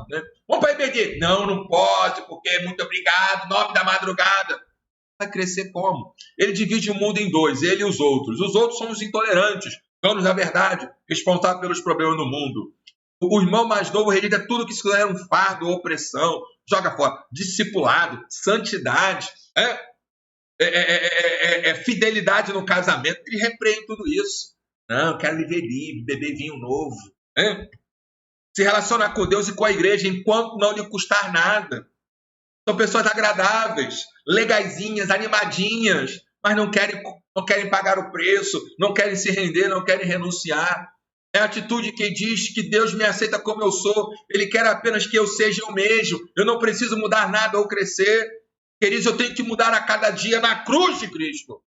Né? Vamos para IBD. Não pode, porque é muito obrigado, 9 da madrugada. Vai crescer como? Ele divide o mundo em dois, ele e os outros. Os outros são os intolerantes, donos da verdade, responsáveis pelos problemas no mundo. O irmão mais novo rejeita tudo que se considera um fardo ou opressão, joga fora. Discipulado, santidade, fidelidade no casamento. Ele repreende tudo isso. Não, quero viver livre, beber vinho novo. Se relacionar com Deus e com a igreja enquanto não lhe custar nada. São pessoas agradáveis, legaizinhas, animadinhas, mas não querem pagar o preço, não querem se render, não querem renunciar. É a atitude que diz que Deus me aceita como eu sou, Ele quer apenas que eu seja eu mesmo, eu não preciso mudar nada ou crescer. Queridos, eu tenho que mudar a cada dia na cruz de Cristo.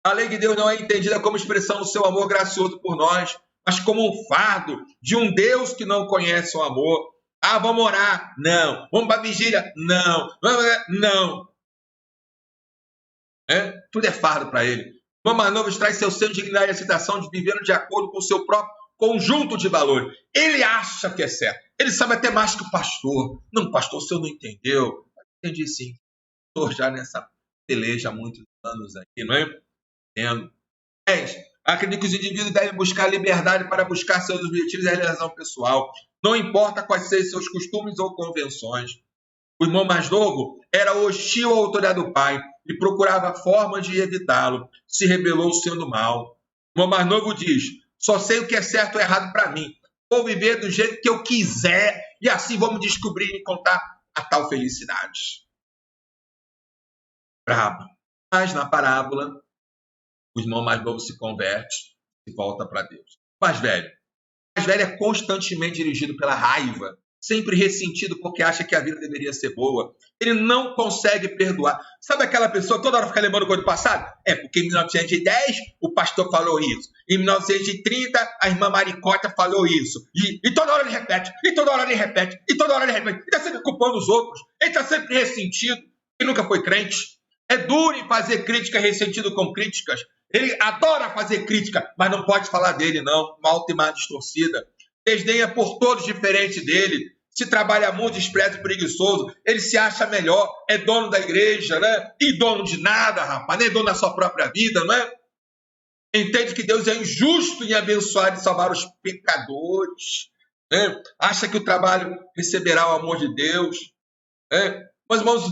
A lei de Deus não é entendida como expressão do seu amor gracioso por nós, mas como um fardo de um Deus que não conhece o amor. Ah, vamos orar? Não. Vamos para a vigília? Não. Não. Tudo é fardo para ele. O irmão mais novo traz seu senso de dignidade e aceitação de viver de acordo com o seu próprio conjunto de valores. Ele acha que é certo. Ele sabe até mais que o pastor. Não, pastor, o senhor não entendeu. Entendi sim. Estou já nessa peleja há muitos anos aqui, não é? Entendo. 10. Acredito que os indivíduos devem buscar liberdade para buscar seus objetivos e realização pessoal. Não importa quais sejam seus costumes ou convenções. O irmão mais novo era hostil à autoridade do pai e procurava formas de evitá-lo. Se rebelou sendo mal. O irmão mais novo diz: só sei o que é certo ou errado para mim. Vou viver do jeito que eu quiser e assim vou me descobrir e contar a tal felicidade. Brabo. Mas na parábola, o irmão mais novo se converte e volta para Deus. O mais velho é constantemente dirigido pela raiva, sempre ressentido porque acha que a vida deveria ser boa. Ele não consegue perdoar. Sabe aquela pessoa que toda hora fica lembrando coisa do passado? Porque em 1910 o pastor falou isso. Em 1930 a irmã Maricota falou isso. E toda hora ele repete, e toda hora ele repete, e toda hora ele repete. Ele está sempre culpando os outros. Ele está sempre ressentido. Ele nunca foi crente. É duro em fazer crítica, ressentido com críticas. Ele adora fazer crítica, mas não pode falar dele, não. Uma autoestima distorcida. Desdenha por todos diferentes dele. Se trabalha muito, despreza e preguiçoso. Ele se acha melhor. É dono da igreja, né? E dono de nada, rapaz. Nem dono da sua própria vida, não é? Entende que Deus é injusto em abençoar e salvar os pecadores. Né? Acha que o trabalho receberá o amor de Deus. Né? Mas, irmãos,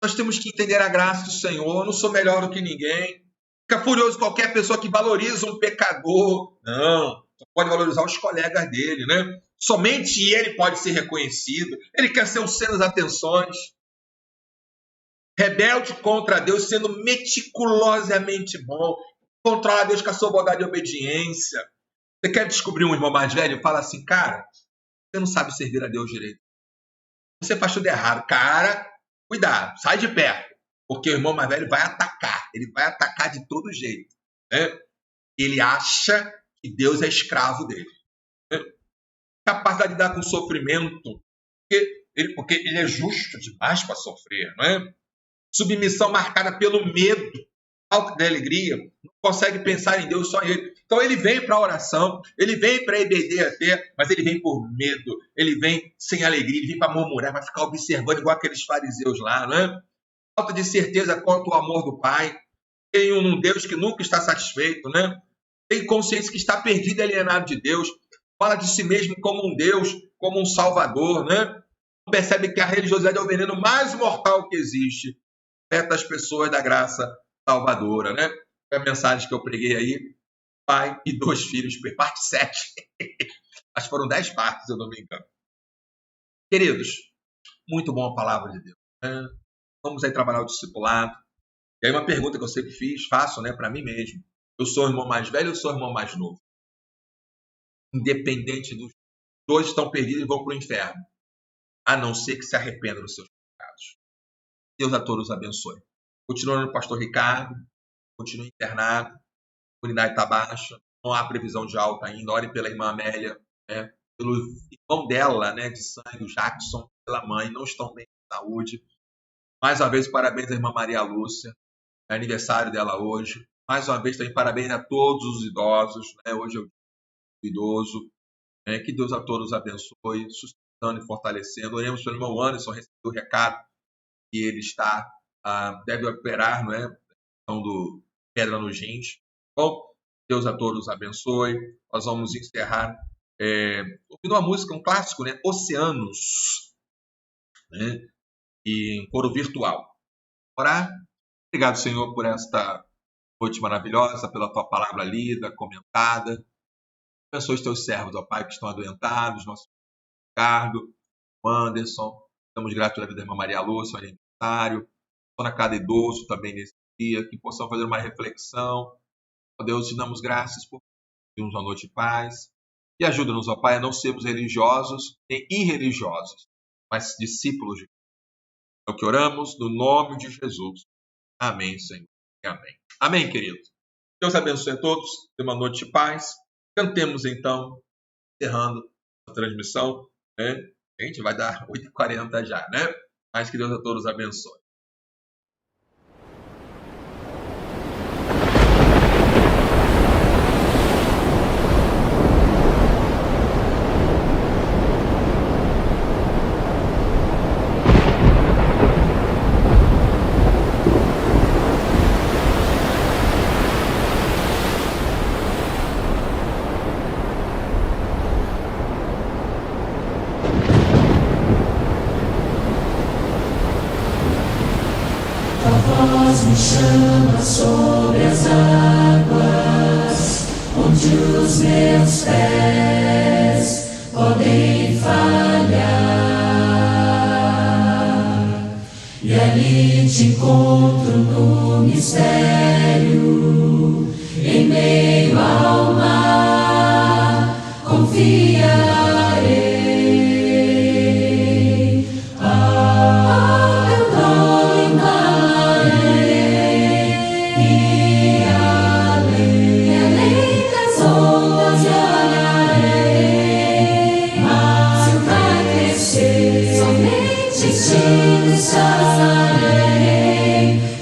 nós temos que entender a graça do Senhor. Eu não sou melhor do que ninguém. Fica furioso qualquer pessoa que valoriza um pecador. Não, só pode valorizar os colegas dele, né? Somente ele pode ser reconhecido. Ele quer ser o centro das atenções. Rebelde contra Deus, sendo meticulosamente bom. Controla Deus com a sua bondade e obediência. Você quer descobrir um irmão mais velho? Fala assim, cara, você não sabe servir a Deus direito. Você faz tudo errado. Cara, cuidado, sai de perto. Porque o irmão mais velho vai atacar. Ele vai atacar de todo jeito. Né? Ele acha que Deus é escravo dele. Né? Capacidade de lidar com sofrimento. Porque ele é justo demais para sofrer. Não é? Submissão marcada pelo medo. Falta de alegria. Não consegue pensar em Deus, só em ele. Então ele vem para a oração. Ele vem para a EBD até. Mas ele vem por medo. Ele vem sem alegria. Ele vem para murmurar. Vai ficar observando igual aqueles fariseus lá. Não é? Falta de certeza quanto ao amor do Pai. Tem um Deus que nunca está satisfeito, né? Tem consciência que está perdido e alienado de Deus. Fala de si mesmo como um Deus, como um Salvador, né? Percebe que a religiosidade é o veneno mais mortal que existe perto das pessoas da graça salvadora, né? Foi a mensagem que eu preguei aí. Pai e 2 filhos, parte 7. Acho que foram 10 partes, eu não me engano. Queridos, muito bom a palavra de Deus, né? Vamos aí trabalhar o discipulado. E aí uma pergunta que eu sempre faço, né, para mim mesmo. Eu sou o irmão mais velho ou sou o irmão mais novo? Independente dos dois estão perdidos e vão para o inferno. A não ser que se arrependam dos seus pecados. Deus a todos abençoe. Continuando o pastor Ricardo. Continue internado. A imunidade está baixa. Não há previsão de alta ainda. Ore pela irmã Amélia. Né, pelo irmão dela, né, de sangue, o Jackson. Pela mãe. Não estão bem de saúde. Mais uma vez, parabéns à irmã Maria Lúcia, é aniversário dela hoje. Mais uma vez, também parabéns a todos os idosos, né? Hoje eu idoso. Que Deus a todos abençoe, sustentando e fortalecendo. Oremos pelo irmão Anderson, recebeu o recado que ele deve operar, não é? Questão do pedra nos rins. Bom, Deus a todos abençoe. Nós vamos encerrar ouvindo uma música, um clássico, né? Oceanos. Né? E em coro virtual. Orar. Obrigado, Senhor, por esta noite maravilhosa, pela tua palavra lida, comentada. Abençoe os teus servos, ó Pai, que estão adoentados, nosso Ricardo, o Anderson. Estamos gratos pela vida da irmã Maria Lúcia, o aniversário. Estou na cada idoso também nesse dia, que possamos fazer uma reflexão. Ó Deus, te damos graças por termos uma noite de paz. E ajuda-nos, ó Pai, a não sermos religiosos nem irreligiosos, mas discípulos de Cristo. É o que oramos no nome de Jesus. Amém, Senhor. Amém. Amém, querido. Deus abençoe a todos. Tenha uma noite de paz. Cantemos, então, encerrando a transmissão. Né? Gente, vai dar 8h40 já, né? Mas que Deus a todos abençoe. Me chama sobre as águas, onde os meus pés podem falhar, e ali te encontro no mistério, em meio ao mar, confiarei.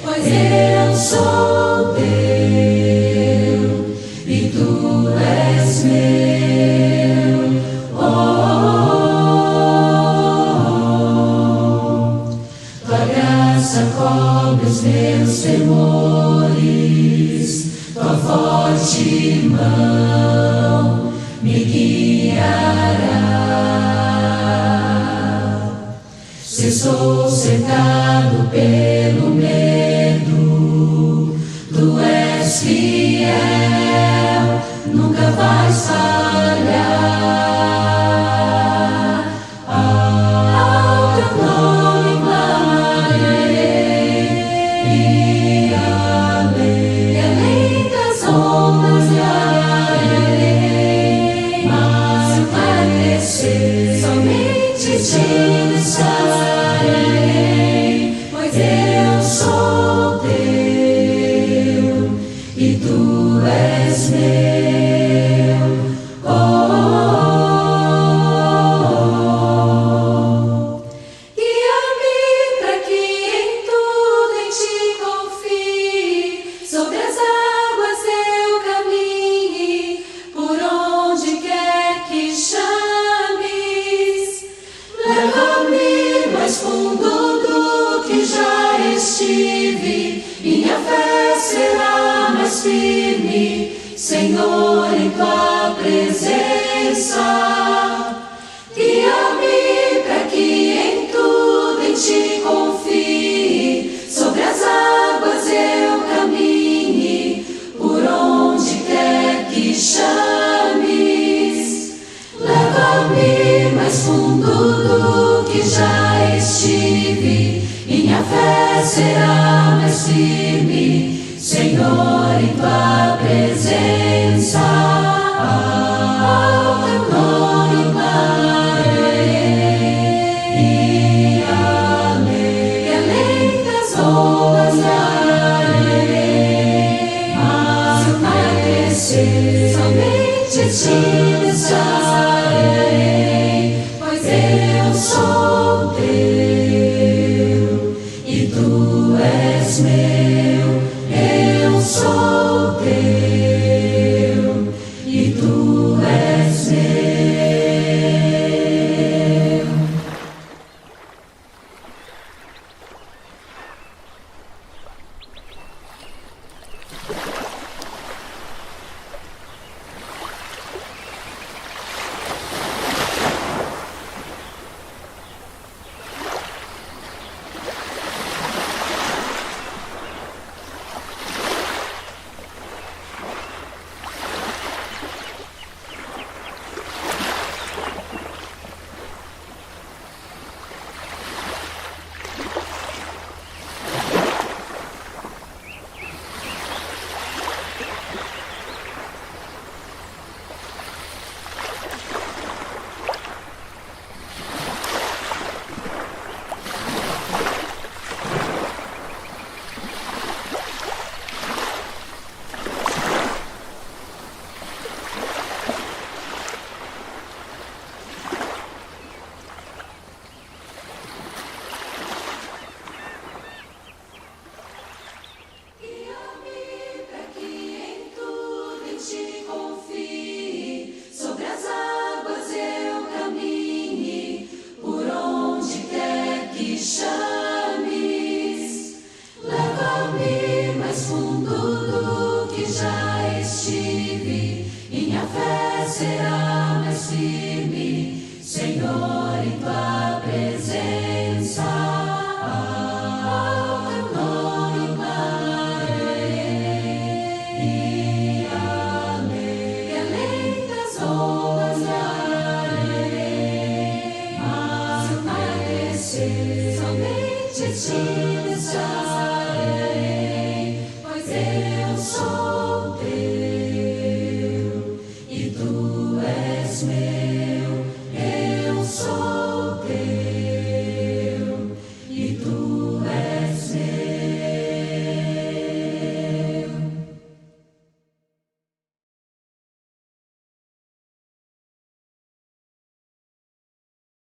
Pois eu sou teu e tu és meu. Tua graça cobre os meus temores, tua forte mão me guiará. Se sou cercado pelo medo, tu és fiel, nunca vais falhar. Ao teu nome clamarei, e além das ondas guiarei, mas vai crescer, somente te descansarei, pois eu sou teu e tu és meu. Guia-me para que em tudo em ti confie, sobre as águas eu caminhe, por onde quer que chames. Leva-me mais fundo do que já estive, minha fé será mais firme, Senhor, em tua presença. Guia-me para que em tudo em ti confie, sobre as águas eu caminhe, por onde quer que chames. Leva-me mais fundo do que já estive, minha fé será mais firme, Senhor, em tua presença. Ao teu nome clamarei, e além das ondas guiarei, mas vai crescer, somente te descansarei, pois eu sou teu e tu és meu. Eu sou teu e tu és meu. já estive, minha fé será mais firme, Senhor.